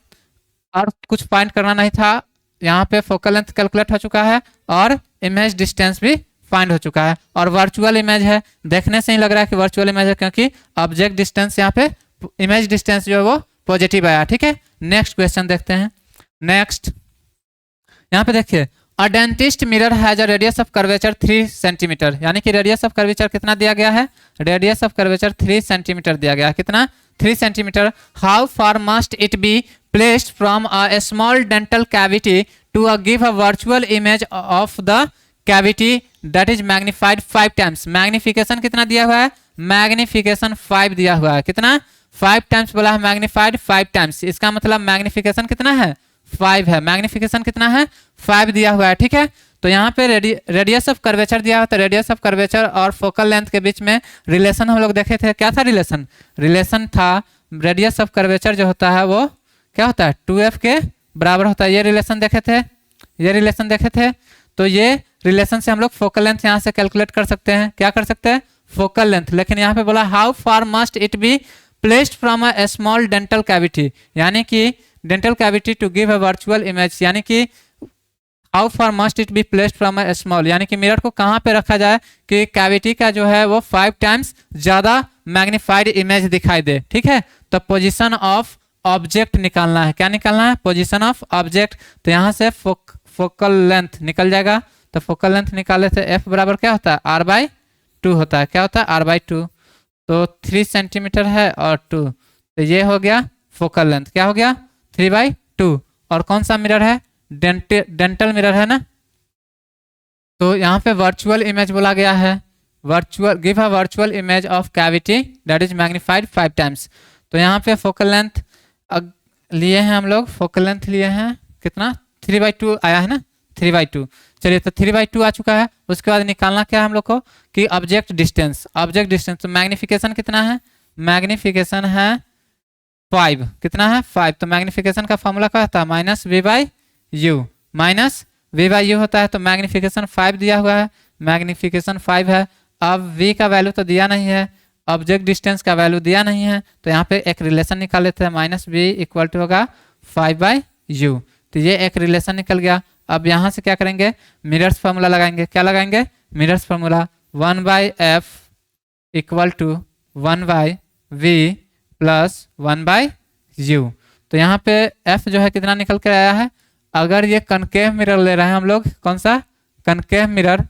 कुछ फाइंड करना नहीं था। यहाँ पे फोकल लेंथ कैलकुलेट हो चुका है, और इमेज डिस्टेंस भी फाइंड हो चुका है, और वर्चुअल इमेज है। देखने से ही लग रहा है कि वर्चुअल इमेज है, क्योंकि ऑब्जेक्ट डिस्टेंस यहाँ पे इमेज डिस्टेंस जो है वो पॉजिटिव आया। ठीक है। नेक्स्ट क्वेश्चन देखते हैं। नेक्स्ट यहाँ पे देखिए, a dentist mirror has a radius of curvature 3 centimetre, यानी कि रेडियस ऑफ कर्वेचर कितना दिया गया है? रेडियस ऑफ कर्वेचर 3 सेंटीमीटर दिया गया है। कितना? 3 centimetre. How far must it be placed from a small dental cavity to give a virtual image of the cavity that is magnified 5 times. Magnification कितना दिया हुआ है? मैग्निफिकेशन 5 दिया हुआ है। कितना? 5 टाइम्स बोला है, मैग्नीफाइड 5 टाइम्स। इसका मतलब मैग्निफिकेशन कितना है? 5 है। मैग्निफिकेशन कितना है? 5 दिया हुआ है। ठीक है। तो यहाँ पे रेडियस ऑफ कर्वेचर दिया हुआ, तो रेडियस ऑफ कर्वेचर और फोकल लेंथ के बीच में रिलेशन हम लोग देखे थे। क्या था रिलेशन था रेडियस ऑफ कर्वेचर जो होता है वो क्या होता है? 2f के बराबर होता है। ये रिलेशन देखे थे। तो ये रिलेशन से हम लोग फोकल लेंथ यहाँ से कैलकुलेट कर सकते हैं। क्या कर सकते हैं? Focal length. लेकिन यहाँ पे बोला how far must it be placed from a small dental cavity, यानी कि dental cavity to give a virtual image, यानी कि how far must it be placed from a small, यानी कि मिरर को कहाँ पे रखा जाए कि कैविटी का जो है वो 5 टाइम्स ज्यादा मैग्नीफाइड इमेज दिखाई दे। ठीक है। तो पोजीशन ऑफ ऑब्जेक्ट निकालना है। क्या निकालना है? Position of object. तो यहाँ से फोकल लेंथ निकल जाएगा। तो फोकल लेंथ निकाले थे, f बराबर क्या होता है? r/2 होता है। क्या होता है? r/2। तो 3 सेंटीमीटर है और 2, तो ये हो गया फोकल लेंथ। क्या हो गया? 3/2। और कौन सा मिरर है? डेंटल मिरर है ना। तो यहाँ पे वर्चुअल इमेज बोला गया है, give a virtual image of cavity that is magnified 5 times. तो यहाँ पे फोकल लेंथ लिए हैं हम लोग, फोकल लेंथ लिए हैं कितना? 3/2 आया है ना, 3/2। चलिए, तो 3/2 आ चुका है। उसके बाद निकालना क्या है हम लोग को कि ऑब्जेक्ट डिस्टेंस। तो मैग्निफिकेशन कितना है? मैग्निफिकेशन है 5। कितना है? 5। तो मैग्निफिकेशन का फॉर्मूला क्या होता है? -v/u होता है। तो मैग्निफिकेशन 5 दिया हुआ है, मैग्निफिकेशन 5 है। अब v का वैल्यू तो दिया नहीं है, ऑब्जेक्ट डिस्टेंस का वैल्यू दिया नहीं है, तो यहाँ पे एक रिलेशन निकाल लेते हैं, माइनस बी इक्वल टू होगा 5/u। तो ये एक रिलेशन निकल गया। अब यहाँ से क्या करेंगे, मिरर्स फार्मूला लगाएंगे। क्या लगाएंगे, mirrors formula 1/f equal to 1/v plus 1/u। तो यहाँ पे f जो है कितना निकल कर आया है, अगर ये कनकेव मिरर ले रहे हैं हम लोग, कौन सा, कनकेव मिरर,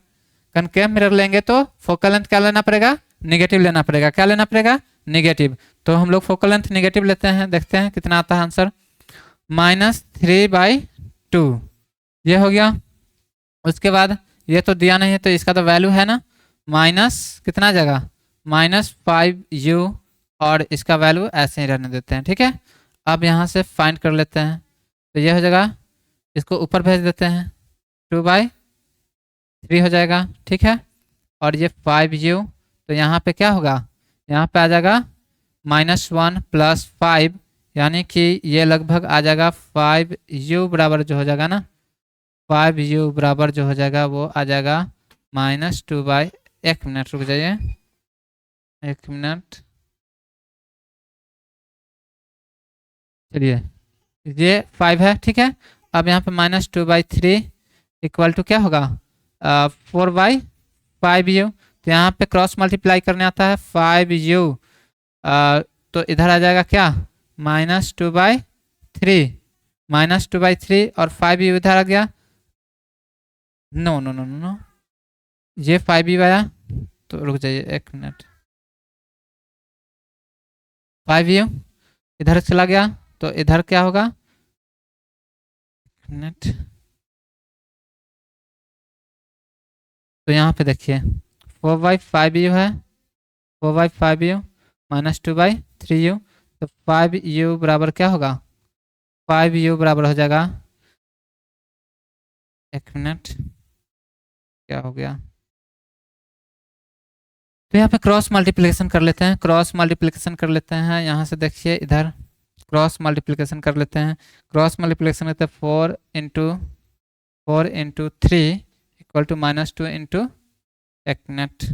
कनकेव मिरर लेंगे तो फोकल लेंथ क्या लेना पड़ेगा, निगेटिव लेना पड़ेगा। क्या लेना पड़ेगा, निगेटिव। तो हम लोग फोकल लेंथ निगेटिव लेते हैं, देखते हैं कितना आता है आंसर, -3/2 ये हो गया। उसके बाद ये तो दिया नहीं है तो इसका तो वैल्यू है ना, माइनस कितना जगह, -5u, और इसका वैल्यू ऐसे ही रहने देते हैं। ठीक है, अब यहाँ से फाइंड कर लेते हैं, तो ये हो जाएगा, इसको ऊपर भेज देते हैं, 2/3 हो जाएगा। ठीक है, और ये 5u, तो यहाँ पे क्या होगा, यहाँ पे आ जाएगा -1 + 5, यानी कि ये लगभग आ जाएगा 5u बराबर जो हो जाएगा ना, 5u बराबर जो हो जाएगा वो आ जाएगा -2/, एक मिनट रुक जाइए, एक मिनट, चलिए ये 5 है। ठीक है, अब यहाँ पे -2/3 इक्वल टू क्या होगा, 4/5u। तो यहाँ पे क्रॉस मल्टीप्लाई करने आता है 5u, तो इधर आ जाएगा क्या, -2/3, -2/3 और 5u इधर आ गया, no no no no no, ये 5u आया, तो रुक जाइए एक मिनट, 5u इधर चला गया, तो इधर क्या होगा, मिनट, तो यहाँ पे देखिए 4/5u है, 4/5u -2/3u, तो 5u बराबर क्या होगा, 5u बराबर हो जाएगा, एक मिनट क्या हो गया, तो यहाँ पे क्रॉस मल्टीप्लिकेशन कर लेते हैं, क्रॉस मल्टीप्लिकेशन कर लेते हैं, यहाँ से देखिए इधर क्रॉस मल्टीप्लिकेशन कर लेते हैं, क्रॉस मल्टीप्लिकेशन करते हैं 4 × 3 इक्वल टू -2 इंटू, एक मिनट,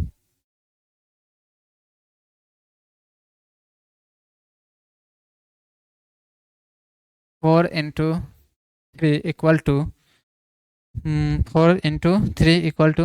four into three equal to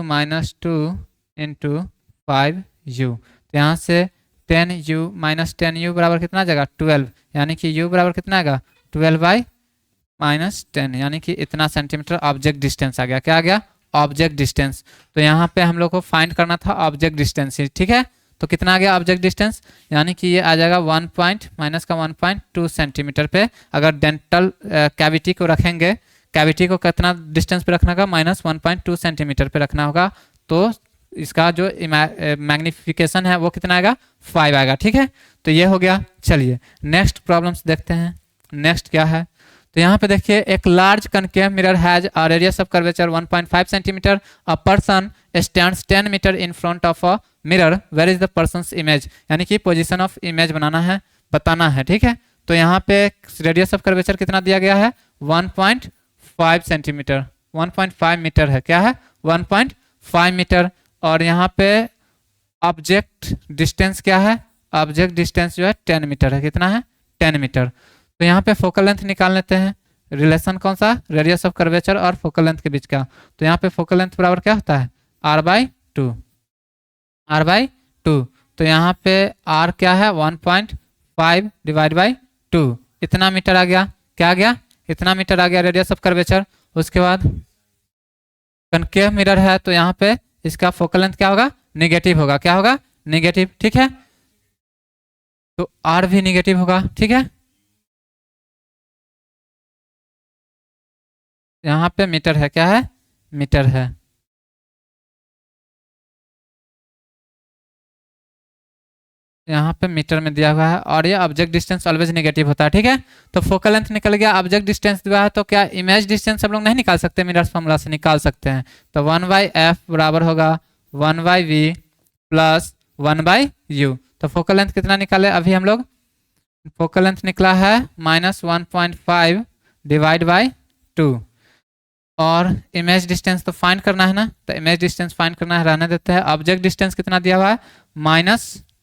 -2 into 5u। तो यहाँ से 10u -10u बराबर कितना आ जाएगा, 12, यानी कि u बराबर कितना आएगा, 12/-10, यानी कि इतना सेंटीमीटर ऑब्जेक्ट डिस्टेंस आ गया। क्या आ गया, ऑब्जेक्ट डिस्टेंस। तो यहाँ पे हम लोग को फाइंड करना था ऑब्जेक्ट डिस्टेंस, ठीक है। तो कितना आ गया ऑब्जेक्ट डिस्टेंस, यानी कि ये आ जाएगा 1.-1.2 सेंटीमीटर पे। अगर डेंटल कैविटी को रखेंगे, कैविटी को कितना डिस्टेंस पे रखना होगा, -1.2 सेंटीमीटर पे रखना होगा। तो इसका जो मैग्निफिकेशन है वो कितना आएगा, 5 आएगा, ठीक है। तो ये हो गया। चलिए नेक्स्ट प्रॉब्लम्स देखते हैं, नेक्स्ट क्या है। तो यहाँ पे देखिए, एक large concave mirror has a radius of curvature 1.5 centimetre, a person stands 10 metre in front of a mirror, where is the person's image, यानी कि पोजीशन ऑफ इमेज बनाना है, बताना है, ठीक है। तो यहाँ पे रेडियस ऑफ कर्वेचर कितना दिया गया है, 1.5 सेंटीमीटर, 1.5 मीटर है, क्या है 1.5 मीटर। और यहाँ पे ऑब्जेक्ट डिस्टेंस क्या है, ऑब्जेक्ट डिस्टेंस जो है 10 मीटर है, कितना है 10 मीटर। तो यहाँ पे फोकल लेंथ निकाल लेते हैं, रिलेशन कौन सा, रेडियस ऑफ कर्वेचर और फोकल लेंथ के बीच का। तो यहाँ पे फोकल लेंथ बराबर क्या होता है, r/2, r/2। तो यहाँ पे r क्या है, 1.5 / 2, इतना मीटर आ गया, क्या आ गया, इतना मीटर आ गया रेडियस ऑफ कर्वेचर। उसके बाद कनकेव मिरर है, तो यहाँ पे इसका फोकल लेंथ क्या होगा, निगेटिव होगा, क्या होगा, निगेटिव, ठीक है। तो r भी निगेटिव होगा, ठीक है। यहाँ पे मीटर है, क्या है, मीटर है। यहाँ पे मीटर में दिया हुआ है, और ये ऑब्जेक्ट डिस्टेंस ऑलवेज नेगेटिव होता है, ठीक है। तो फोकल लेंथ निकल गया, ऑब्जेक्ट डिस्टेंस दिया है, तो क्या इमेज डिस्टेंस हम लोग नहीं निकाल सकते, मिरर्स फॉर्मूला से निकाल सकते हैं। तो 1/f बराबर होगा 1/v प्लस 1/u। तो फोकल लेंथ कितना निकाले अभी हम लोग, फोकल लेंथ निकला है -1.5 / 2। और इमेज डिस्टेंस तो फाइंड करना है ना, तो इमेज डिस्टेंस फाइंड करना है, रहने देते हैं। ऑब्जेक्ट डिस्टेंस कितना दिया हुआ है,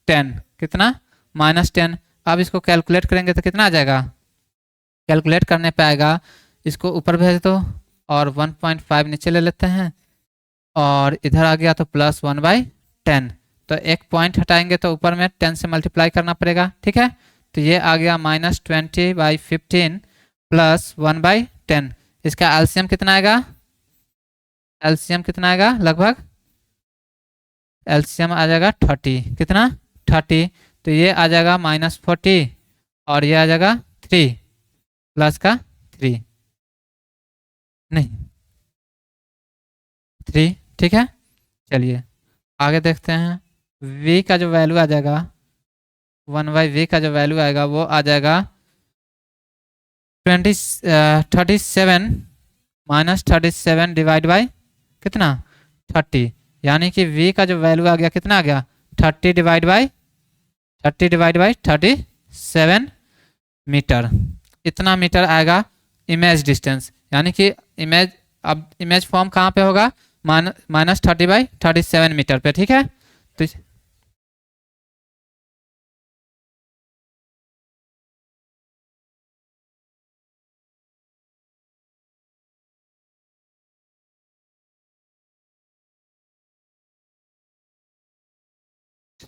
10, कितना -10। अब इसको कैलकुलेट करेंगे तो कितना आ जाएगा, कैलकुलेट करने पे आएगा, इसको ऊपर भेज दो और 1.5 नीचे ले लेते हैं और इधर आ गया तो +1/10। तो एक पॉइंट हटाएंगे तो ऊपर में 10 से मल्टीप्लाई करना पड़ेगा, ठीक है। तो ये आ गया -20/15 +1/10। इसका एलसीएम कितना आएगा, एलसीएम कितना आएगा, लगभग एलसीएम आ जाएगा 30, कितना 30। तो ये आ जाएगा -40 और ये आ जाएगा 3 प्लस का 3, नहीं 3, ठीक है। चलिए आगे देखते हैं, v का जो वैल्यू आ जाएगा 1/v का जो वैल्यू आएगा वो आ जाएगा 37 -37 डिवाइड बाई कितना 30, यानी कि v का जो वैल्यू आ गया कितना आ गया 30 डिवाइड बाई 37 मीटर। इतना मीटर आएगा इमेज डिस्टेंस, यानी कि इमेज, अब इमेज फॉर्म कहाँ पे होगा, -30/37 मीटर पे, ठीक है। तो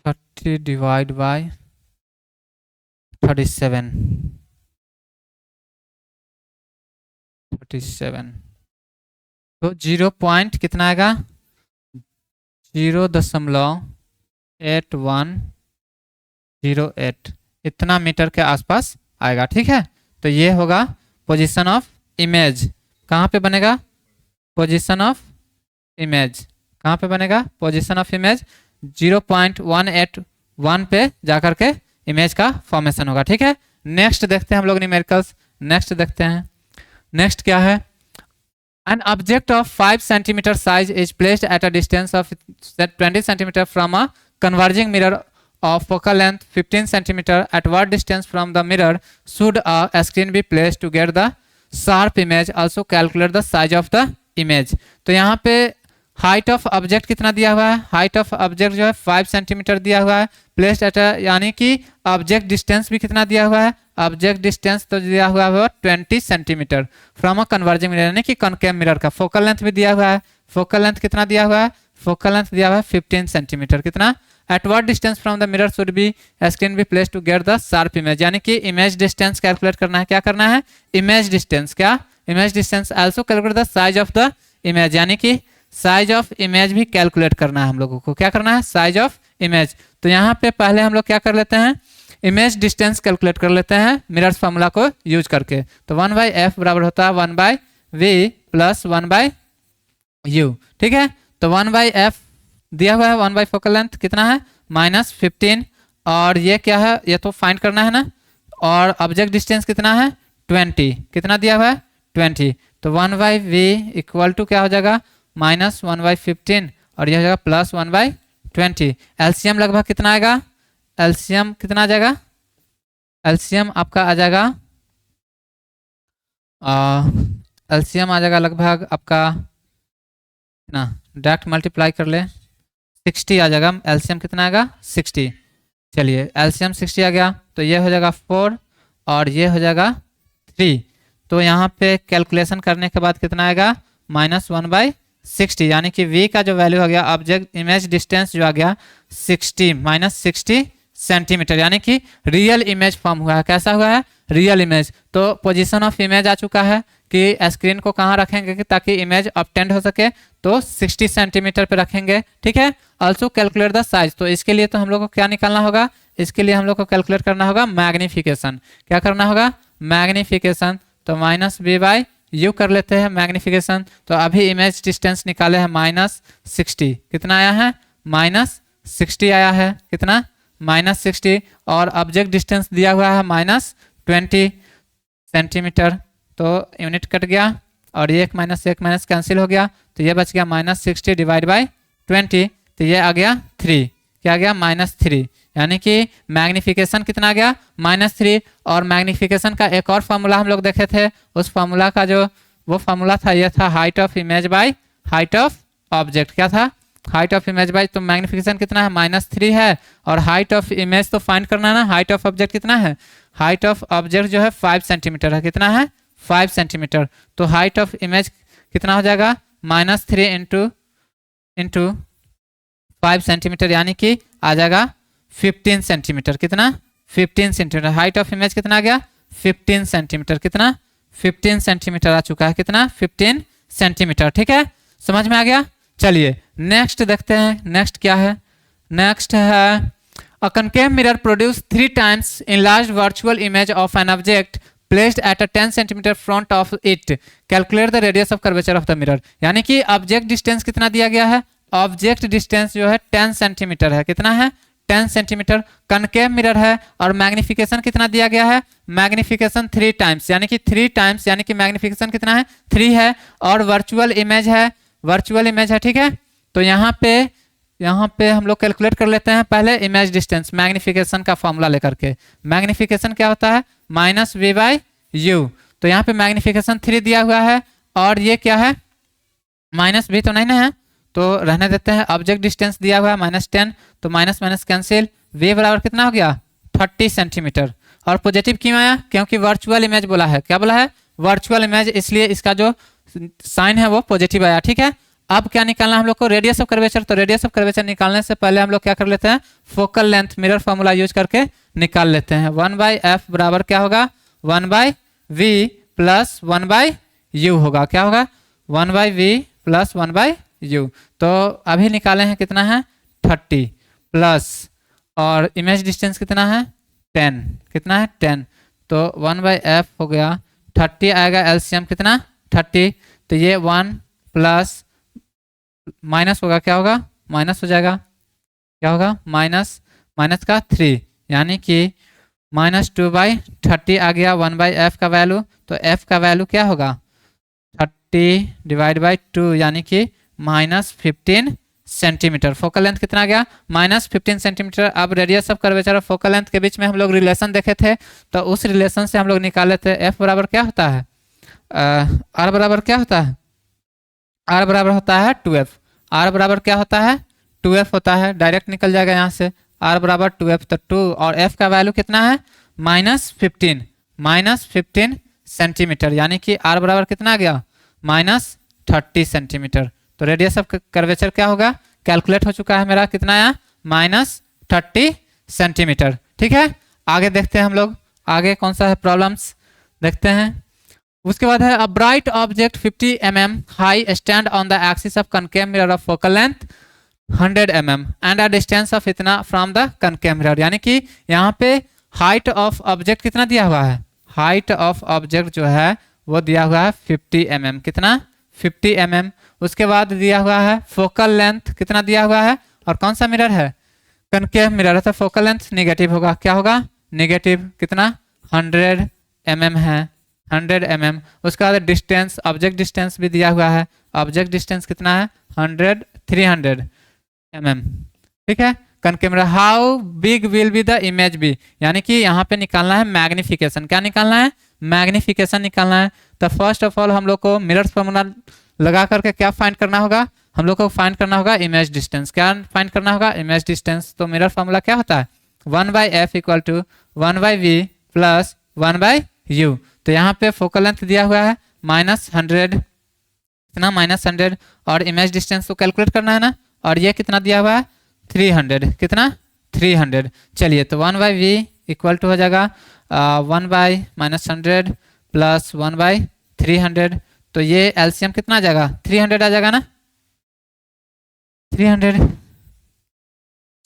30 डिवाइड बाय 37 तो 0 पॉइंट कितना आएगा 0.8108 इतना मीटर के आसपास आएगा, ठीक है। तो ये होगा पोजीशन ऑफ इमेज, कहाँ पे बनेगा, पोजीशन ऑफ इमेज, कहाँ पे बनेगा, पोजीशन ऑफ इमेज 0.181 पे जाकर के इमेज का फॉर्मेशन होगा, ठीक है। नेक्स्ट देखते हैं हम लोग न्यूमेरिकल्स, नेक्स्ट देखते हैं, नेक्स्ट क्या है, an object of 5 cm size is placed at a distance of 20 cm from a converging mirror of focal length 15 cm. At what distance from the mirror should a screen be placed to get the sharp image? Also calculate the size of the image. तो यहाँ पे height of object कितना दिया हुआ है, height of object जो है 5 centimetre दिया हुआ है, प्लेस्ड एट, यानी कि ऑब्जेक्ट डिस्टेंस भी कितना दिया हुआ है, ऑब्जेक्ट डिस्टेंस तो दिया हुआ है 20 centimetre from a converging mirror, यानी कि कॉनकेव मिरर का। फोकल लेंथ भी दिया हुआ है, फोकल लेंथ कितना दिया हुआ है, फोकल लेंथ दिया हुआ है 15 सेंटीमीटर, कितना। At what distance from the mirror should be screen be place to get the sharp image, यानी कि इमेज डिस्टेंस कैलकुलेट करना है, क्या करना है, इमेज डिस्टेंस, क्या image distance. Also calculate the size of the image, यानी कि साइज ऑफ इमेज भी कैलकुलेट करना है हम लोगों को, क्या करना है, साइज ऑफ इमेज। तो यहाँ पे पहले हम लोग क्या कर लेते हैं, इमेज डिस्टेंस कैलकुलेट कर लेते हैं मिरर्स फार्मूला को यूज करके। तो 1/f बराबर होता है 1/v प्लस 1/u, ठीक है। तो 1/f दिया हुआ है, 1 फोकल लेंथ कितना है -15, और ये क्या है, ये तो फाइंड करना है ना, और ऑब्जेक्ट डिस्टेंस कितना है 20, कितना दिया हुआ है 20। तो 1/v इक्वल टू क्या हो जाएगा -1/15 और यह हो जाएगा +1/20। एलसीएम लगभग कितना आएगा, एलसीएम कितना आ जाएगा, एलसीएम आपका आ जाएगा एलसीएम आ जाएगा लगभग आपका ना, डायरेक्ट मल्टीप्लाई कर ले 60 आ जाएगा, एलसीएम कितना आएगा 60। चलिए एलसीएम 60 आ गया, तो ये हो जाएगा 4 और ये हो जाएगा 3। तो यहाँ पे कैलकुलेशन करने के बाद कितना आएगा -1/60, यानी कि v का जो वैल्यू आ गया, ऑब्जेक्ट इमेज डिस्टेंस जो आ गया 60 सेंटीमीटर, यानी कि रियल इमेज फॉर्म हुआ है, कैसा हुआ है, रियल इमेज। तो पोजीशन ऑफ इमेज आ चुका है कि स्क्रीन को कहाँ रखेंगे कि ताकि इमेज ऑब्टेंड हो सके, तो 60 सेंटीमीटर पे रखेंगे, ठीक है। ऑल्सो कैलकुलेट द साइज, तो इसके लिए तो हम लोग को क्या निकालना होगा, इसके लिए हम लोग को कैलकुलेट करना होगा मैग्निफिकेशन, क्या करना होगा, मैग्निफिकेशन। तो -v/u कर लेते हैं मैग्निफिकेशन। तो अभी इमेज डिस्टेंस निकाले हैं -60, कितना आया है -60 आया है, कितना -60, और ऑब्जेक्ट डिस्टेंस दिया हुआ है -20 सेंटीमीटर। तो यूनिट कट गया और ये एक माइनस कैंसिल हो गया, तो ये बच गया -60 डिवाइड बाई 20, तो ये आ गया 3, क्या आ गया -3, यानी कि मैग्निफिकेशन कितना आ गया -3। और मैग्निफिकेशन का एक और फार्मूला हम लोग देखे थे, उस फार्मूला का जो वो फार्मूला था, ये था height of image by height of object, क्या था, हाइट ऑफ इमेज बाई, तो मैग्निफिकेशन कितना है -3 है, और हाइट ऑफ इमेज तो फाइंड करना है ना, हाइट ऑफ ऑब्जेक्ट कितना है, हाइट ऑफ ऑब्जेक्ट जो है 5 सेंटीमीटर है, कितना है 5 सेंटीमीटर, तो हाइट ऑफ इमेज कितना हो जाएगा -3 इंटू 5 सेंटीमीटर, यानी कि आ जाएगा 15 सेंटीमीटर, कितना 15 सेंटीमीटर, हाइट ऑफ इमेज कितना आ गया 15 सेंटीमीटर, कितना 15 सेंटीमीटर आ चुका है, कितना 15 सेंटीमीटर, ठीक है, समझ में आ गया। चलिए नेक्स्ट देखते हैं, नेक्स्ट क्या है, नेक्स्ट है a concave mirror produce 3 times enlarged virtual image of an object placed at a 10 cm front of it, calculate the radius of curvature of the mirror, यानी कि ऑब्जेक्ट डिस्टेंस कितना दिया गया है, ऑब्जेक्ट डिस्टेंस जो है 10 centimetre है, कितना है 10 सेंटीमीटर, कनकेव मिरर है, और मैग्निफिकेशन कितना दिया गया है, मैग्निफिकेशन 3 टाइम्स, यानी कि 3 टाइम्स, यानी कि मैग्निफिकेशन कितना है 3 है, और वर्चुअल इमेज है, वर्चुअल इमेज है, ठीक है। तो यहाँ पे हम लोग कैलकुलेट कर लेते हैं पहले इमेज डिस्टेंस मैग्निफिकेशन का फॉर्मूला लेकर के। मैग्निफिकेशन क्या होता है -v/u, तो यहाँ पे मैग्निफिकेशन 3 दिया हुआ है, और ये क्या है -v तो नहीं ना है, तो रहने देते हैं। ऑब्जेक्ट डिस्टेंस दिया हुआ है -10, तो माइनस माइनस कैंसिल, v बराबर कितना हो गया 30 सेंटीमीटर, और पॉजिटिव क्यों आया, क्योंकि वर्चुअल इमेज बोला है, क्या बोला है वर्चुअल इमेज, इसलिए इसका जो साइन है वो पॉजिटिव आया, ठीक है। अब क्या निकालना हम लोग को, रेडियस ऑफ कर्वेचर, तो रेडियस ऑफ कर्वेचर निकालने से पहले हम लोग क्या कर लेते हैं, focal length mirror formula use करके निकाल लेते हैं। 1/f बराबर क्या होगा 1/v प्लस 1/u होगा, क्या होगा 1/v प्लस 1/u, तो अभी निकाले हैं कितना है 30 प्लस, और इमेज डिस्टेंस कितना है 10, कितना है 10, तो 1/f हो गया 30 आएगा, एलसीएम कितना 30, तो ये 1 प्लस माइनस होगा, क्या होगा माइनस हो जाएगा, क्या होगा माइनस का 3, यानी कि -2/30 आ गया 1/f का वैल्यू, तो f का वैल्यू क्या होगा 30 डिवाइड बाई 2, यानी कि -15 सेंटीमीटर। फोकल लेंथ कितना आ गया -15 सेंटीमीटर। अब रेडियस ऑफ कर्वेचर और फोकल लेंथ के बीच में हम लोग रिलेशन देखे थे, तो उस रिलेशन से हम लोग निकाले थे f बराबर क्या होता है, r बराबर क्या होता है, r बराबर होता है 2f, r बराबर क्या होता है 2f होता है, डायरेक्ट निकल जाएगा यहाँ से, r बराबर 2f, तो 2 और f का वैल्यू कितना है -15 सेंटीमीटर, यानी कि r बराबर कितना आ गया -30 सेंटीमीटर। तो रेडियस ऑफ कर्वेचर क्या होगा, कैलकुलेट हो चुका है मेरा, कितना आया -30 सेंटीमीटर, ठीक है। आगे देखते हैं हम लोग, आगे कौन सा है प्रॉब्लम्स देखते हैं। उसके बाद है a bright object 50 mm high stand on the axis of concave mirror of focal length 100 mm and a distance of इतना फ्रॉम द कनकेव मिरर, यानी कि यहाँ पे हाइट ऑफ ऑब्जेक्ट कितना दिया हुआ है, हाइट ऑफ ऑब्जेक्ट जो है वो दिया हुआ है 50 mm, कितना 50 mm। उसके बाद दिया हुआ है फोकल लेंथ कितना दिया हुआ है, और कौन सा मिरर है कनकेव मिरर है, तो फोकल लेंथ नेगेटिव होगा, क्या होगा नेगेटिव, कितना 100 mm है 100 mm। उसके बाद डिस्टेंस, ऑब्जेक्ट डिस्टेंस भी दिया हुआ है, ऑब्जेक्ट डिस्टेंस कितना है 300 mm, ठीक है। Concave mirror how big will be the image be, यानी कि यहाँ पे निकालना है मैग्निफिकेशन, क्या निकालना है मैग्निफिकेशन निकालना है। तो फर्स्ट ऑफ ऑल हम लोग को मिरर फॉर्मूला लगा करके क्या फाइंड करना होगा, हम लोग को फाइंड करना होगा इमेज डिस्टेंस, क्या फाइंड करना होगा इमेज डिस्टेंस। तो मिरर फॉर्मूला क्या होता है 1/f equal to 1/v plus 1/u, तो यहाँ पे फोकल लेंथ दिया हुआ है -100, कितना -100, और इमेज डिस्टेंस को कैलकुलेट करना है ना, और ये कितना दिया हुआ है 300, कितना 300। चलिए तो 1/v इक्वल टू हो जाएगा 1/-100 प्लस 1/300, तो ये एलसीएम कितना आ जाएगा 300 आ जाएगा ना 300।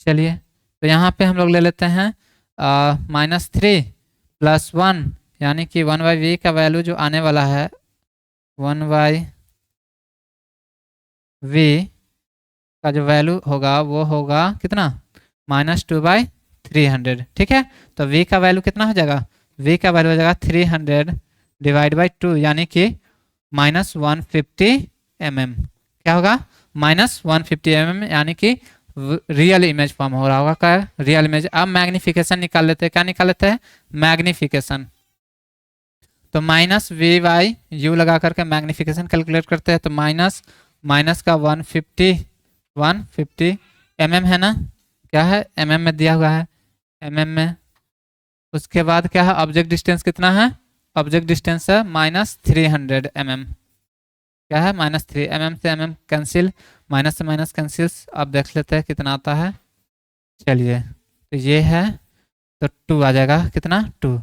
चलिए तो यहाँ पे हम लोग ले लेते हैं -3 प्लस 1, यानी कि 1/v का वैल्यू जो आने वाला है 1/v का जो वैल्यू होगा वो होगा कितना -2/300, ठीक है। तो v का वैल्यू कितना हो जाएगा, v का वैल्यू हो जाएगा 300 डिवाइड बाई 2, यानी कि -150 mm, क्या होगा -150 mm, यानी कि रियल इमेज फॉर्म हो रहा होगा, क्या रियल इमेज। अब मैग्निफिकेशन निकाल लेते हैं, क्या निकाल लेते हैं मैग्निफिकेशन, तो -v/u लगा करके मैग्निफिकेशन कैलकुलेट करते हैं, तो माइनस का 150 150 mm है ना, क्या है mm में दिया हुआ है, mm में। उसके बाद क्या है, ऑब्जेक्ट डिस्टेंस कितना है, ऑब्जेक्ट डिस्टेंस है -300 mm, क्या है -3 mm से mm कैंसिल, माइनस से माइनस कैंसिल्स। अब देख लेते हैं कितना आता है। चलिए तो ये है, तो 2 आ जाएगा, कितना 2,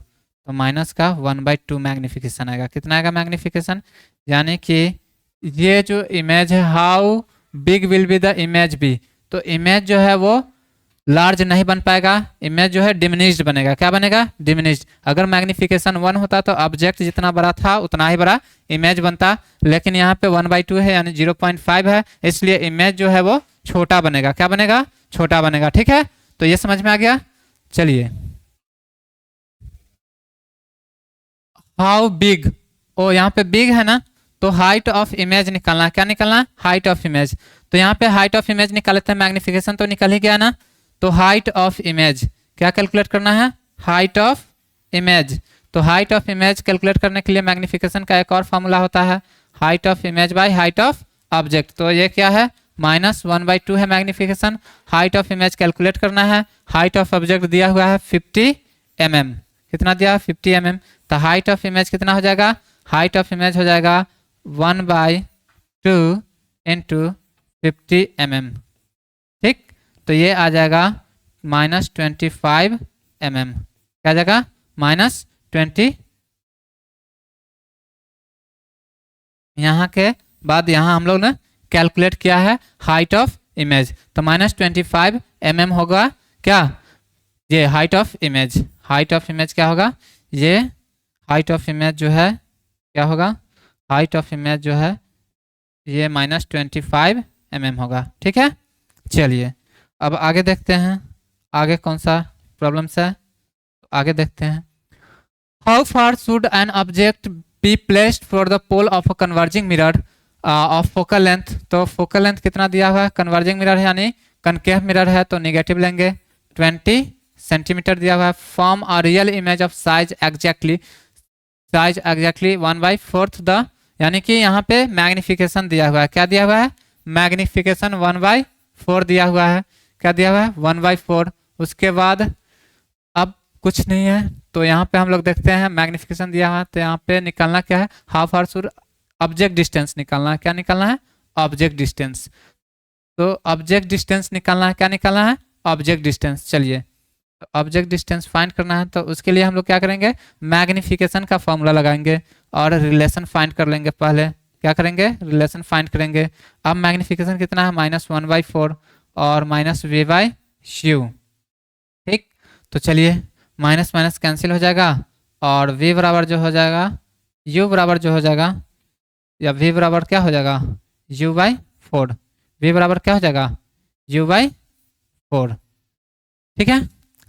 तो माइनस का 1/2 मैग्निफिकेशन आएगा। कितना आएगा मैग्निफिकेशन, यानी कि ये जो इमेज है, how big will be the image be, तो इमेज जो है वो लार्ज नहीं बन पाएगा, इमेज जो है डिमिनिश्ड बनेगा। क्या बनेगा, डिमिनिश्ड। अगर मैग्निफिकेशन 1 होता तो ऑब्जेक्ट जितना बड़ा था उतना ही बड़ा इमेज बनता, लेकिन यहाँ पे 1/2 है यानी 0.5 है, इसलिए इमेज जो है वो छोटा बनेगा। क्या बनेगा, छोटा बनेगा। ठीक है, तो ये समझ में आ गया। चलिए, हाउ बिग, ओ यहाँ पे बिग है ना, तो हाइट ऑफ इमेज निकालना। क्या निकालना, हाइट ऑफ इमेज। तो यहाँ पे हाइट ऑफ इमेज निकाल लेते हैं, मैग्निफिकेशन तो निकल ही गया ना, तो हाइट ऑफ इमेज क्या कैलकुलेट करना है, हाइट ऑफ इमेज। तो हाइट ऑफ इमेज कैलकुलेट करने के लिए मैग्निफिकेशन का एक और फॉर्मूला होता है, height of image by height of object. तो ये क्या है, -1/2 है magnification, height of image calculate करना है, हाइट ऑफ ऑब्जेक्ट दिया हुआ है 50 mm, कितना दिया 50 mm, तो हाइट ऑफ इमेज कितना हो जाएगा, हाइट ऑफ इमेज हो जाएगा 1/2 इंटू 50 mm। ठीक, तो ये आ जाएगा -25 mm, क्या आ जाएगा -20। यहाँ के बाद यहाँ हम लोग ने कैलकुलेट किया है हाइट ऑफ इमेज, तो -25 mm होगा क्या, ये height of image. Height of image क्या होगा, ये हाइट ऑफ इमेज जो है क्या होगा, हाइट ऑफ इमेज जो है ये -25 mm होगा। ठीक है, चलिए अब आगे देखते हैं, आगे कौन सा प्रॉब्लम्स है, आगे देखते हैं। How far should an object be placed for the pole of a converging mirror of focal length. तो फोकल लेंथ कितना दिया हुआ है, कन्वर्जिंग मिरर है यानी कनकेव मिरर है, तो निगेटिव लेंगे, 20 सेंटीमीटर दिया हुआ है। Form a real image of size exactly, size exactly 1/4 the, यानी कि यहाँ पे मैग्निफिकेशन दिया हुआ है, क्या दिया हुआ है, मैग्निफिकेशन 1/4 दिया हुआ है, क्या दिया हुआ है 1/4। उसके बाद अब कुछ नहीं है, तो यहाँ पे हम लोग देखते हैं मैग्निफिकेशन दिया हुआ है, तो यहाँ पे निकालना क्या है, half are should object distance निकालना है। क्या निकालना है, ऑब्जेक्ट डिस्टेंस। तो ऑब्जेक्ट डिस्टेंस निकालना है, क्या निकालना है, ऑब्जेक्ट डिस्टेंस। चलिए ऑब्जेक्ट डिस्टेंस फाइंड करना है, तो उसके लिए हम लोग क्या करेंगे, मैग्निफिकेशन का फॉर्मूला लगाएंगे और रिलेशन फाइंड कर लेंगे। पहले क्या करेंगे, रिलेशन फाइंड करेंगे। अब मैग्निफिकेशन कितना है, -1/4 और -v/u। ठीक, तो चलिए माइनस माइनस कैंसिल हो जाएगा और v बराबर जो हो जाएगा, u बराबर जो हो जाएगा, या v बराबर क्या हो जाएगा, u/4, v बराबर क्या हो जाएगा, u/4। ठीक है,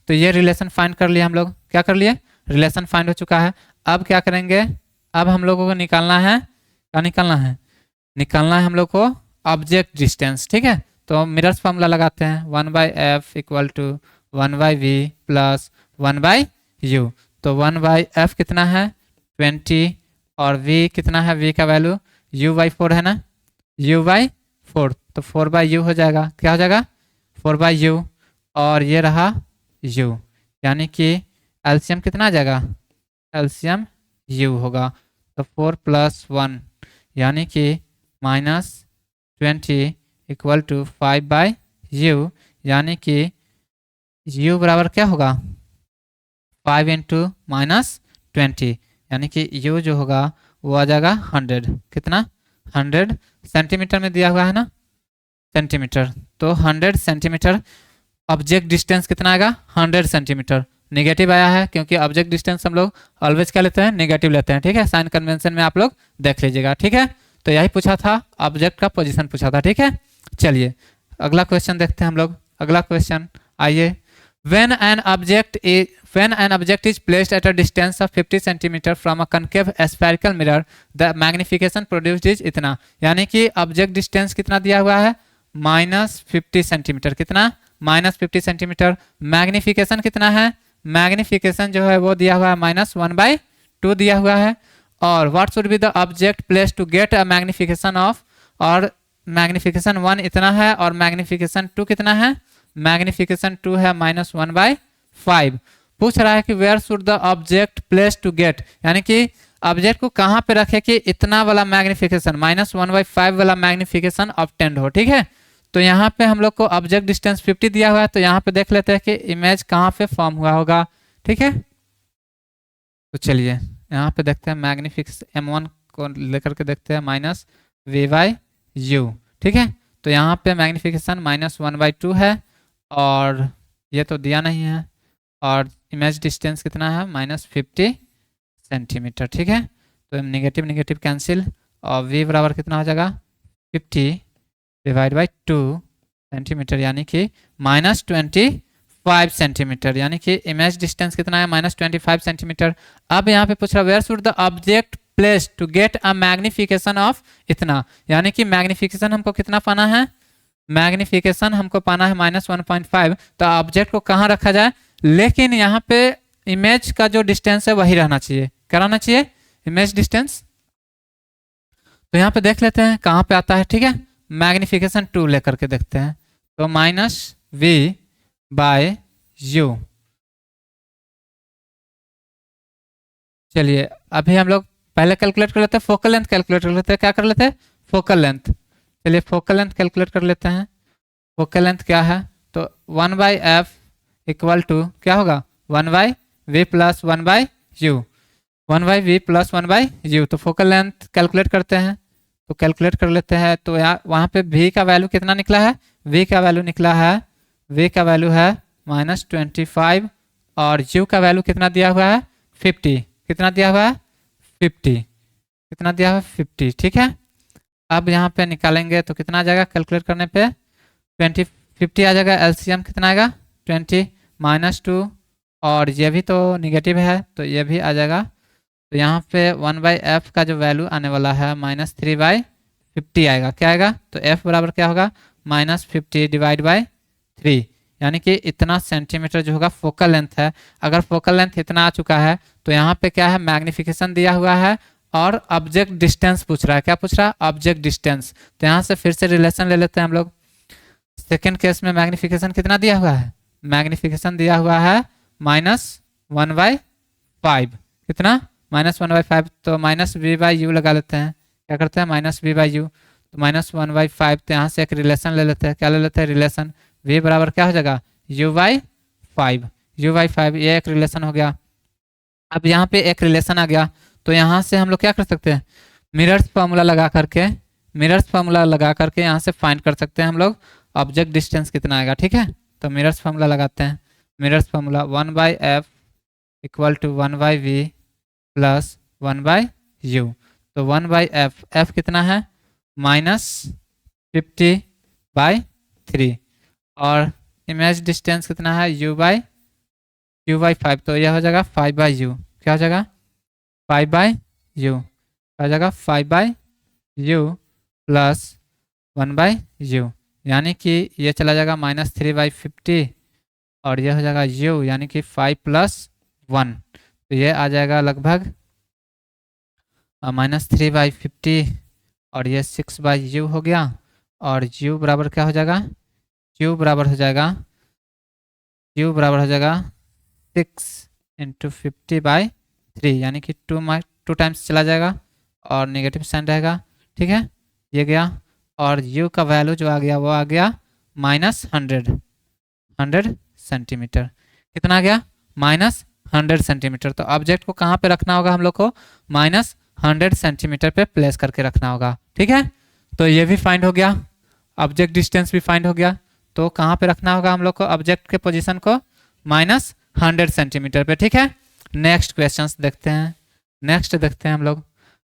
तो ये रिलेशन फाइंड कर लिए हम लोग, क्या कर लिए, रिलेशन फाइंड हो चुका है। अब क्या करेंगे, अब हम लोगों को निकालना है, क्या निकालना है, निकालना है हम लोग को ऑब्जेक्ट डिस्टेंस। ठीक है, तो मिरर्स फॉर्मूला लगाते हैं, 1/f = 1/v + 1/u। तो 1/f कितना है 20 और v कितना है, v का वैल्यू u/4 है ना, u/4, तो 4/u हो जाएगा, क्या हो जाएगा 4/u, और ये रहा u, यानी कि एलसीएम कितना आ जाएगा, एलसीएम u होगा, तो 4 + 1 यानी कि -20 = 5/u, यानी कि u बराबर क्या होगा 5 × -20, यानी कि u जो होगा वो आ जाएगा 100, कितना 100 सेंटीमीटर में दिया हुआ है ना, सेंटीमीटर, तो 100 सेंटीमीटर। ऑब्जेक्ट डिस्टेंस कितना आएगा 100 सेंटीमीटर, नेगेटिव आया है क्योंकि ऑब्जेक्ट डिस्टेंस हम लोग ऑलवेज क्या लेते हैं, नेगेटिव लेते हैं। ठीक है, साइन कन्वेंशन में आप लोग देख लीजिएगा। ठीक है, तो यही पूछा था, ऑब्जेक्ट का पोजीशन पूछा था। ठीक है, चलिए अगला क्वेश्चन देखते हैं हम लोग। अगला क्वेश्चन आइए, when an object is placed at a distance of 50 cm from a concave spherical mirror, the magnification produced is इतना, यानी कि ऑब्जेक्ट डिस्टेंस कितना दिया हुआ है -50 सेंटीमीटर, कितना -50 सेंटीमीटर। मैग्निफिकेशन कितना है, मैग्निफिकेशन जो है वो दिया हुआ है -1/2 दिया हुआ है। और what should be the object place to get a magnification of, और मैग्निफिकेशन 1 इतना है और मैग्निफिकेशन 2 कितना है, मैग्निफिकेशन 2 है -1/5। पूछ रहा है कि where should the object place to get, यानी कि ऑब्जेक्ट को कहाँ पे रखे कि इतना वाला मैग्निफिकेशन -1/5 वाला मैग्निफिकेशन ऑब्टेंड हो। ठीक है, तो यहाँ पे हम लोग को ऑब्जेक्ट डिस्टेंस 50 दिया हुआ है, तो यहाँ पे देख लेते हैं कि इमेज कहाँ पे फॉर्म हुआ होगा। ठीक है, तो चलिए यहाँ पे देखते हैं मैग्निफिकेशन M1 को लेकर के देखते हैं -v/u। ठीक है, तो यहाँ पे मैग्निफिकेशन -1/2 है और ये तो दिया नहीं है, और इमेज डिस्टेंस कितना है -50 सेंटीमीटर। ठीक है, तो नेगेटिव नेगेटिव कैंसिल और v बराबर कितना हो जाएगा 50 डिवाइड बाई 2 सेंटीमीटर, यानी कि -25 सेंटीमीटर, यानी कि इमेज डिस्टेंस कितना है -25 सेंटीमीटर। अब यहाँ पे पूछ रहा है where should the object place to get a magnification of इतना, यानी कि मैग्निफिकेशन हमको कितना पाना है, मैग्निफिकेशन हमको पाना है -1.5, तो ऑब्जेक्ट को कहाँ रखा जाए, लेकिन यहाँ पे इमेज का जो डिस्टेंस है वही रहना चाहिए। क्या रहना चाहिए, इमेज डिस्टेंस। तो यहाँ पे देख लेते हैं कहाँ पे आता है। ठीक है, मैग्निफिकेशन 2 लेकर के देखते हैं, तो -v/u। चलिए अभी हम लोग पहले कैलकुलेट कर लेते हैं, फोकल लेंथ कैलकुलेट कर लेते हैं। क्या कर लेते हैं, फोकल लेंथ। चलिए फोकल लेंथ कैलकुलेट कर लेते हैं। फोकल लेंथ क्या है, तो 1/f इक्वल टू क्या होगा 1/v plus 1/u, 1/v plus 1/u। तो फोकल लेंथ कैलकुलेट करते हैं, तो कैलकुलेट कर लेते हैं। तो यहाँ वहाँ पे v का वैल्यू कितना निकला है, v का वैल्यू निकला है, v का वैल्यू है -25 और u का वैल्यू कितना दिया हुआ है 50। कितना दिया हुआ है 50, कितना दिया हुआ है 50। ठीक है, अब यहाँ पे निकालेंगे तो कितना आ जाएगा, कैलकुलेट करने पे 50 आ जाएगा। एलसीएम कितना आएगा 20 -2 और ये भी तो निगेटिव है तो ये भी आ जाएगा। तो यहाँ पे 1/f का जो वैल्यू आने वाला है -3/50 आएगा। क्या आएगा, तो f बराबर क्या होगा -50 डिवाइड बाई 3, यानी कि इतना सेंटीमीटर जो होगा फोकल लेंथ है। अगर फोकल लेंथ इतना आ चुका है तो यहाँ पे क्या है, मैग्निफिकेशन दिया हुआ है और ऑब्जेक्ट डिस्टेंस पूछ रहा है। क्या पूछ रहा है, ऑब्जेक्ट डिस्टेंस। तो यहाँ से फिर से रिलेशन ले लेते हैं हम लोग। सेकेंड केस में मैग्निफिकेशन कितना दिया हुआ है, मैग्निफिकेशन दिया हुआ है -1/5। कितना, -1/5, तो -v/u लगा लेते हैं। क्या करते हैं, -v/u, तो -1/5। तो यहाँ से एक रिलेशन ले लेते हैं। क्या ले लेते हैं, रिलेशन v बराबर क्या हो जाएगा u/5, ये एक रिलेशन हो गया। अब यहाँ पे एक रिलेशन आ गया, तो यहाँ से हम लोग क्या कर सकते हैं, मिरर्स फार्मूला लगा करके यहाँ से फाइंड कर सकते हैं हम लोग ऑब्जेक्ट डिस्टेंस कितना आएगा। ठीक है, तो मिरर्स फार्मूला लगाते हैं। Mirrors formula 1/f equal to 1/v plus 1/u। तो 1/f, f कितना है -50/3 और इमेज डिस्टेंस कितना है u/5, तो यह हो जाएगा 5/u। क्या हो जाएगा 5/u, हो जाएगा 5/u प्लस 1/u, यानी कि ये चला जाएगा -3/50 और यह हो जाएगा u, यानी कि 5 + 1, तो ये आ जाएगा लगभग -3/50 और ये 6/u हो गया। और u बराबर क्या हो जाएगा, u बराबर हो जाएगा 6 × 50/3, यानी कि 2 टाइम्स चला जाएगा और नेगेटिव साइन रहेगा। ठीक है, ये गया और u का वैल्यू जो आ गया वो आ गया -100 सेंटीमीटर। कितना आ गया, -100 सेंटीमीटर। तो ऑब्जेक्ट को कहाँ पे रखना होगा हम लोग को, -100 सेंटीमीटर पे प्लेस करके रखना होगा। ठीक है, तो ये भी फाइंड हो गया, ऑब्जेक्ट डिस्टेंस भी फाइंड हो गया। तो कहाँ पे रखना होगा हम लोग को ऑब्जेक्ट के पोजीशन को, -100 सेंटीमीटर पे। ठीक है, नेक्स्ट क्वेश्चंस देखते हैं। नेक्स्ट देखते हैं हम लोग,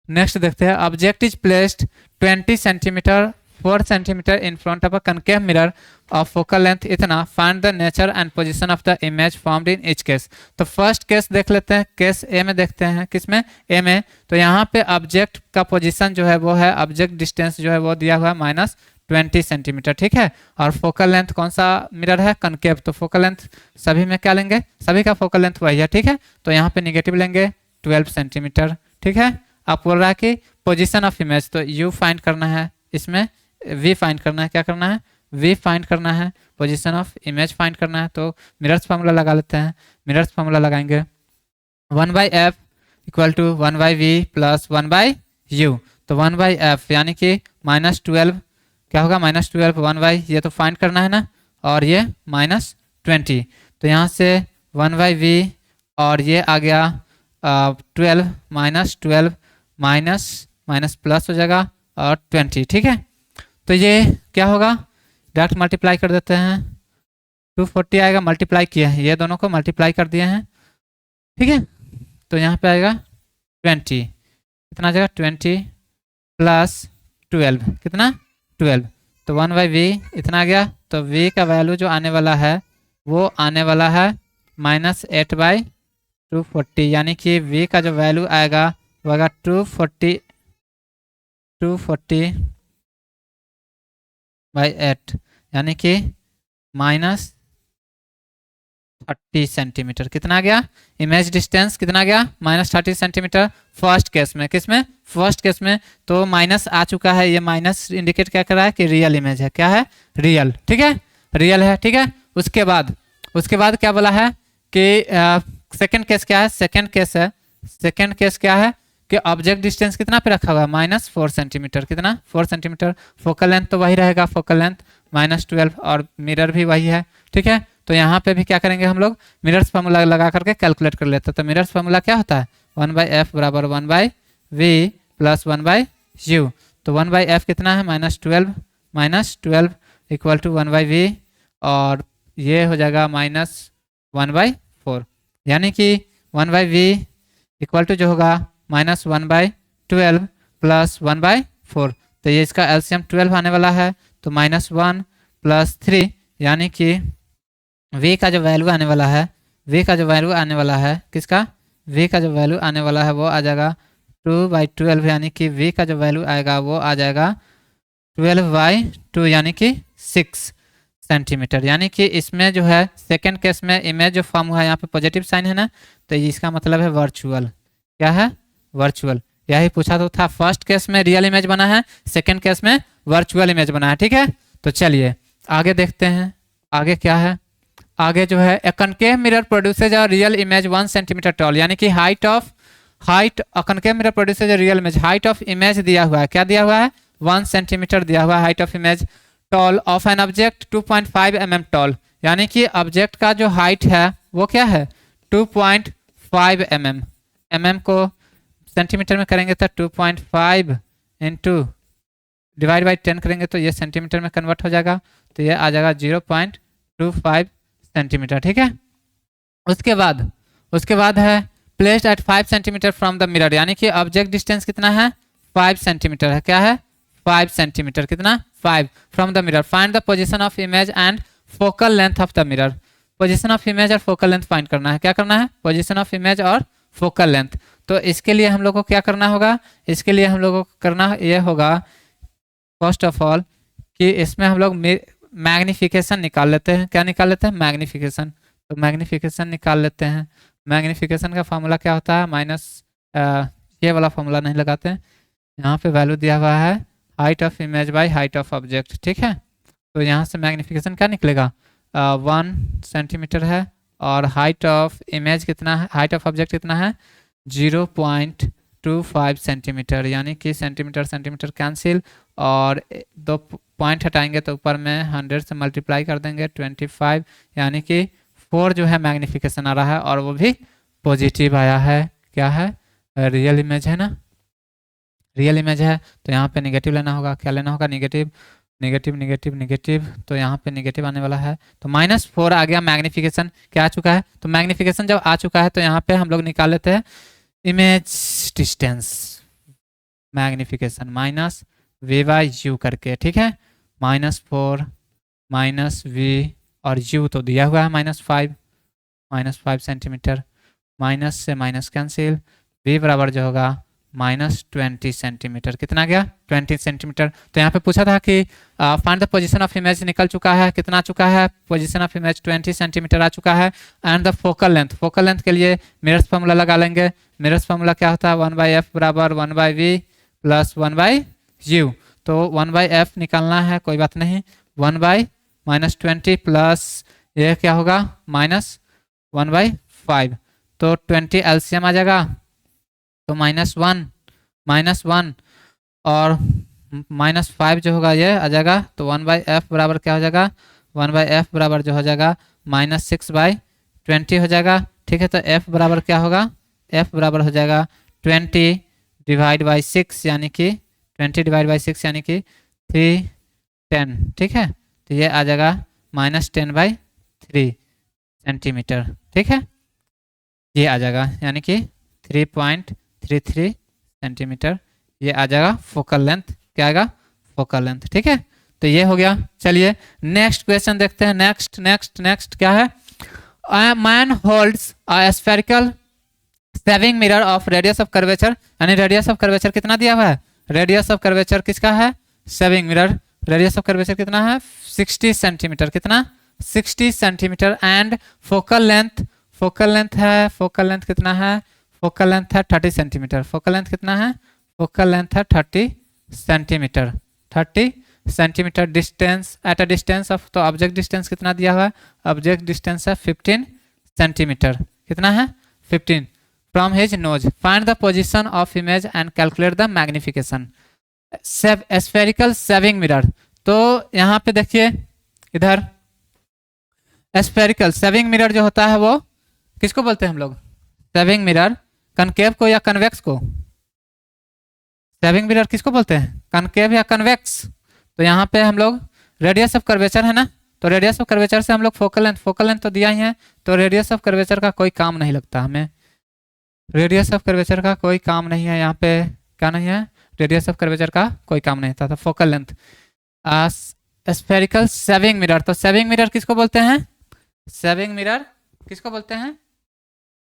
नेक्स्ट देखते हैं object is placed 20 centimetre 4 centimetre in front of a concave mirror of focal length इतना, find the nature and position of the image formed in each case. तो फर्स्ट केस देख लेते हैं, केस ए में देखते हैं। किसमें, ए में। तो यहाँ पे ऑब्जेक्ट का पोजीशन जो है वो है, ऑब्जेक्ट डिस्टेंस जो है वो दिया हुआ है -20 सेंटीमीटर। ठीक है, और फोकल लेंथ कौन सा मिरर है, कनकेव। तो फोकल लेंथ सभी में क्या लेंगे, सभी का फोकल लेंथ वही है। ठीक है, तो यहाँ पे निगेटिव लेंगे 12 सेंटीमीटर। ठीक है, आप बोल रहा है कि पोजीशन ऑफ इमेज, तो यू फाइंड करना है इसमें वी फाइंड करना है, क्या करना है, वी फाइंड करना है, पोजीशन ऑफ इमेज फाइंड करना है। तो मिरर्स फार्मूला लगा लेते हैं, मिरर्स फार्मूला लगाएंगे 1/f equal to 1/v plus 1/u। तो 1/f यानी कि -12 क्या होगा, -12 1/, ये तो फाइंड करना है ना, और ये -20। तो यहाँ से 1/v और ये आ गया 12 -12 माइनस प्लस हो जाएगा और 20, ठीक है। तो ये क्या होगा, डायरेक्ट मल्टीप्लाई कर देते हैं, 240 आएगा, मल्टीप्लाई किया है, ये दोनों को मल्टीप्लाई कर दिए हैं, ठीक है। तो यहाँ पे आएगा 20, कितना आ जाएगा 20 प्लस 12, कितना 12। तो 1/v इतना आ गया। तो v का वैल्यू जो आने वाला है वो आने वाला है -8/240, यानी कि v का जो वैल्यू आएगा वो आएगा 240/8, यानी कि -30 सेंटीमीटर। कितना आ गया, इमेज डिस्टेंस कितना आ गया, -30 सेंटीमीटर फर्स्ट केस में। किस में, फर्स्ट केस में। तो माइनस आ चुका है, ये माइनस इंडिकेट क्या कर रहा है कि रियल इमेज है, क्या है, रियल, ठीक है, रियल है, ठीक है। उसके बाद क्या बोला है कि सेकंड केस क्या है, सेकंड केस है, सेकंड केस क्या है कि ऑब्जेक्ट डिस्टेंस कितना पे रखा हुआ है, -4 सेंटीमीटर, कितना 4 सेंटीमीटर। फोकल लेंथ तो वही रहेगा, फोकल लेंथ -12, और मिरर भी वही है, ठीक है। तो यहाँ पे भी क्या करेंगे हम लोग, मिरर्स फार्मूला लगा करके कैलकुलेट कर लेते हैं। तो मिरर्स फार्मूला क्या होता है, 1/f बराबर 1/v प्लस 1/u। तो 1/f कितना है, -12 इक्वल टू 1/v, और ये हो जाएगा -1/4, यानी कि 1/v इक्वल टू जो होगा -1/12 प्लस 1/4। तो ये इसका एलसीएम 12 आने वाला है, तो -1 प्लस 3, यानी कि v का जो वैल्यू आने वाला है, v का जो वैल्यू आने वाला है, किसका, v का जो वैल्यू आने वाला है वो आ जाएगा 2/12, यानी कि v का जो वैल्यू आएगा वो आ जाएगा 12/2, यानी कि 6 सेंटीमीटर। यानी कि इसमें जो है सेकंड केस में इमेज जो फॉर्म हुआ है, यहाँ पे पॉजिटिव साइन है ना, तो इसका मतलब है वर्चुअल, क्या है, वर्चुअल। यही पूछा तो था, फर्स्ट केस में रियल इमेज बना है, सेकंड केस में वर्चुअल इमेज बना है, ठीक है। तो चलिए आगे देखते हैं, आगे क्या है, आगे जो है a concave mirror produces a real image 1 centimetre tall, यानी कि height concave mirror produces a real image, height of image दिया हुआ है, क्या दिया हुआ है, 1 सेंटीमीटर दिया हुआ है height of image tall of an object 2.5 mm tall, यानी कि ऑब्जेक्ट का जो हाइट है वो क्या है 2.5 mm, mm को सेंटीमीटर में करेंगे तो 2.5 इंटू डिवाइड बाई 10 करेंगे तो ये सेंटीमीटर में कन्वर्ट हो जाएगा, तो ये आ जाएगा 0.25 सेंटीमीटर, ठीक है। उसके बाद है placed at 5 centimetre from the mirror, यानी कि ऑब्जेक्ट डिस्टेंस कितना है 5 सेंटीमीटर है, क्या है 5 सेंटीमीटर, कितना 5 from the mirror. Find the position of image and focal length of the mirror, position of image और फोकल लेंथ फाइंड करना है, क्या करना है, पोजीशन ऑफ इमेज और फोकल लेंथ। तो इसके लिए हम लोग को क्या करना होगा, इसके लिए हम लोगों को करना ये होगा फर्स्ट ऑफ ऑल कि इसमें हम लोग मैग्निफिकेशन निकाल लेते हैं, क्या निकाल लेते हैं, मैग्निफिकेशन। तो मैग्निफिकेशन निकाल लेते हैं, मैग्निफिकेशन का फार्मूला क्या होता है, ये वाला फार्मूला नहीं लगाते हैं, यहाँ पे वैल्यू दिया हुआ है height of image by height of object, ठीक है। तो यहाँ से मैग्निफिकेशन क्या निकलेगा, 1 सेंटीमीटर है, और हाइट ऑफ इमेज कितना है, हाइट ऑफ ऑब्जेक्ट कितना है 0.25 सेंटीमीटर, यानी कि सेंटीमीटर कैंसिल, और 2 पॉइंट हटाएंगे तो ऊपर में 100 से मल्टीप्लाई कर देंगे 25, यानी कि 4 जो है मैग्निफिकेशन आ रहा है, और वो भी पॉजिटिव आया है, क्या है, रियल इमेज है ना, रियल इमेज है। तो यहाँ पे नेगेटिव लेना होगा, क्या लेना होगा, नेगेटिव, तो यहाँ पे नेगेटिव आने वाला है, तो -4 आ गया, मैग्निफिकेशन क्या आ चुका है। तो मैग्निफिकेशन जब आ चुका है तो यहाँ पे हम लोग निकाल लेते हैं इमेज डिस्टेंस, मैग्निफिकेशन -v/u करके, ठीक है, -4 -v और u तो दिया हुआ है -5 सेंटीमीटर, माइनस से माइनस कैंसिल, v बराबर जो होगा -20 सेंटीमीटर, कितना गया 20 सेंटीमीटर। तो यहाँ पे पूछा था कि find the position of image, निकल चुका है, कितना आ चुका है, पोजीशन ऑफ इमेज 20 सेंटीमीटर आ चुका है। And the focal length, focal length के लिए मिरर्स फार्मूला लगा लेंगे, मिरर्स फार्मूला क्या होता है 1/f बराबर 1/v प्लस 1/u। तो 1/f निकालना है, कोई बात नहीं। 1/-20 प्लस ये क्या होगा -1/5, तो 20 एलसीएम आ जाएगा, तो -1 और -5 जो होगा ये आ जाएगा, तो 1/f बराबर क्या हो जाएगा, 1/f बराबर जो हो जाएगा -6/20 हो जाएगा। ठीक है, तो f बराबर क्या होगा, f बराबर हो जाएगा 20/6 यानी कि 20/6 यानी कि 310। ठीक है, तो ये आ जाएगा -10/3 सेंटीमीटर। ठीक है, ये आ जाएगा यानी कि 3.33 सेंटीमीटर ये आ जाएगा फोकल लेंथ। क्या आएगा, फोकल लेंथ। ठीक है, तो ये हो गया। चलिए नेक्स्ट क्वेश्चन देखते हैं। नेक्स्ट क्या है, a man holds a spherical saving mirror of radius of curvature, यानी रेडियस ऑफ कर्वेचर कितना दिया हुआ है, रेडियस ऑफ कर्वेचर किसका है, saving mirror, radius of curvature कितना है 60 सेंटीमीटर, कितना 60 सेंटीमीटर, एंड फोकल लेंथ है, फोकल लेंथ कितना है, फोकल लेंथ है 30 सेंटीमीटर, फोकल लेंथ कितना है, फोकल लेंथ है 30 centimetre, 30 centimetre. Distance at a distance of, तो ऑब्जेक्ट डिस्टेंस कितना दिया हुआ है, ऑब्जेक्ट डिस्टेंस है 15 सेंटीमीटर, कितना है 15 from his nose. Find the position of image and calculate the magnification. Spherical saving mirror, तो यहाँ पे देखिए इधर स्फेरिकल सेविंग मिरर जो होता है वो किसको बोलते हैं हम लोग, सेविंग मिरर कनकेव को या कन्वेक्स को, सेविंग मिरर किसको बोलते हैं, कनकेव या कन्वेक्स। तो यहाँ पे हम लोग रेडियस ऑफ कर्वेचर है ना, तो रेडियस ऑफ कर्वेचर से हम लोग फोकल लेंथ तो दिया ही है, तो रेडियस ऑफ कर्वेचर का कोई काम नहीं लगता हमें, रेडियस ऑफ कर्वेचर का कोई काम नहीं है, यहाँ पे क्या नहीं है, रेडियस ऑफ कर्वेचर का कोई काम नहीं था, तो focal length. Spherical saving mirror, तो सेविंग मिरर किसको बोलते हैं, सेविंग मिरर किसको बोलते हैं,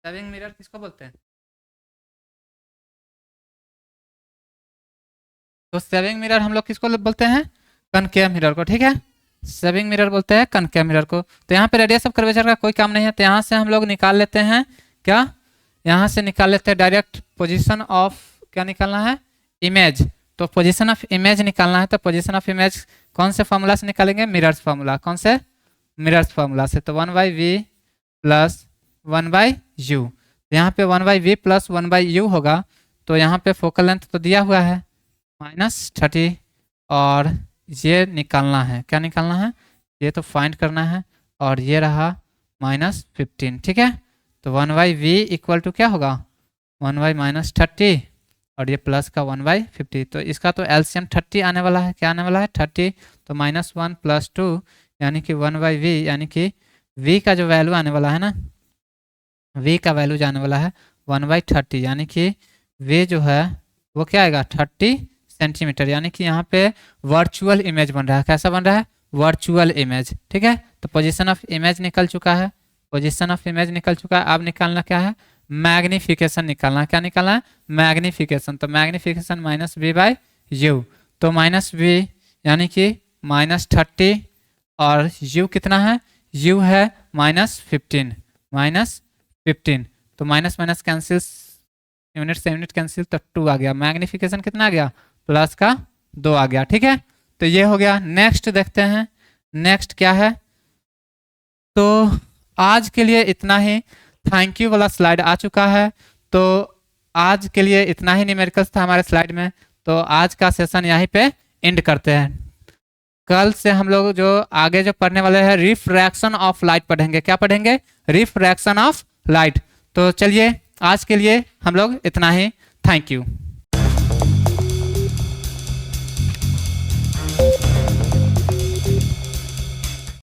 सेविंग मिरर किसको बोलते हैं, तो सेविंग मिरर हम लोग किसको बोलते हैं, कनकेव मिरर को। ठीक है, सेविंग मिरर बोलते हैं कनकेव मिरर को। तो यहाँ पे रेडियस ऑफ कर्वेचर का कोई काम नहीं है, तो यहाँ से हम लोग निकाल लेते हैं क्या, यहाँ से निकाल लेते हैं डायरेक्ट पोजीशन ऑफ, क्या निकालना है, इमेज। तो पोजीशन ऑफ इमेज निकालना है, तो पोजीशन ऑफ इमेज कौन से फॉर्मूला से निकालेंगे, मिरर्स फार्मूला, कौन से, मिरर्स फार्मूला से। तो 1/v प्लस 1/u, यहाँ पे 1/v प्लस 1/u होगा, तो यहाँ पे फोकल लेंथ तो दिया हुआ है -30, और ये निकालना है, क्या निकालना है, ये तो फाइंड करना है, और ये रहा -15। ठीक है, तो 1/v इक्वल टू क्या होगा, 1/-30, और ये प्लस का 1/50, तो इसका तो एलसीएम 30 आने वाला है, क्या आने वाला है 30, तो -1 + 2 यानी कि 1/v, यानी कि v का जो वैल्यू आने वाला है ना, v का वैल्यू जाने वाला है 1/30, यानी कि v जो है वो क्या आएगा 30 सेंटीमीटर, यानी कि यहाँ पे वर्चुअल इमेज बन रहा है, कैसा बन रहा है, वर्चुअल इमेज। ठीक है, तो पोजीशन ऑफ इमेज निकल चुका है, पोजीशन ऑफ इमेज निकल चुका है। अब निकालना क्या है, मैग्निफिकेशन निकालना है, क्या निकालना है, मैग्निफिकेशन। तो मैग्निफिकेशन -v/u, तो -v यानी कि -30, और u कितना है, u है -15, तो माइनस माइनस कैंसिल, यूनिट से यूनिट कैंसिल, तो 2 आ गया, मैग्निफिकेशन कितना आ गया, प्लस का 2 आ गया। ठीक है, तो ये हो गया। नेक्स्ट देखते हैं, नेक्स्ट क्या है, तो आज के लिए इतना ही, थैंक यू वाला स्लाइड आ चुका है, तो आज के लिए इतना ही न्यूमेरिकल्स था हमारे स्लाइड में, तो आज का सेशन यहीं पे एंड करते हैं। कल से हम लोग जो आगे जो पढ़ने वाले हैं रिफ्रैक्शन ऑफ लाइट पढ़ेंगे, क्या पढ़ेंगे, रिफ्रैक्शन ऑफ लाइट। तो चलिए आज के लिए हम लोग इतना ही, थैंक यू।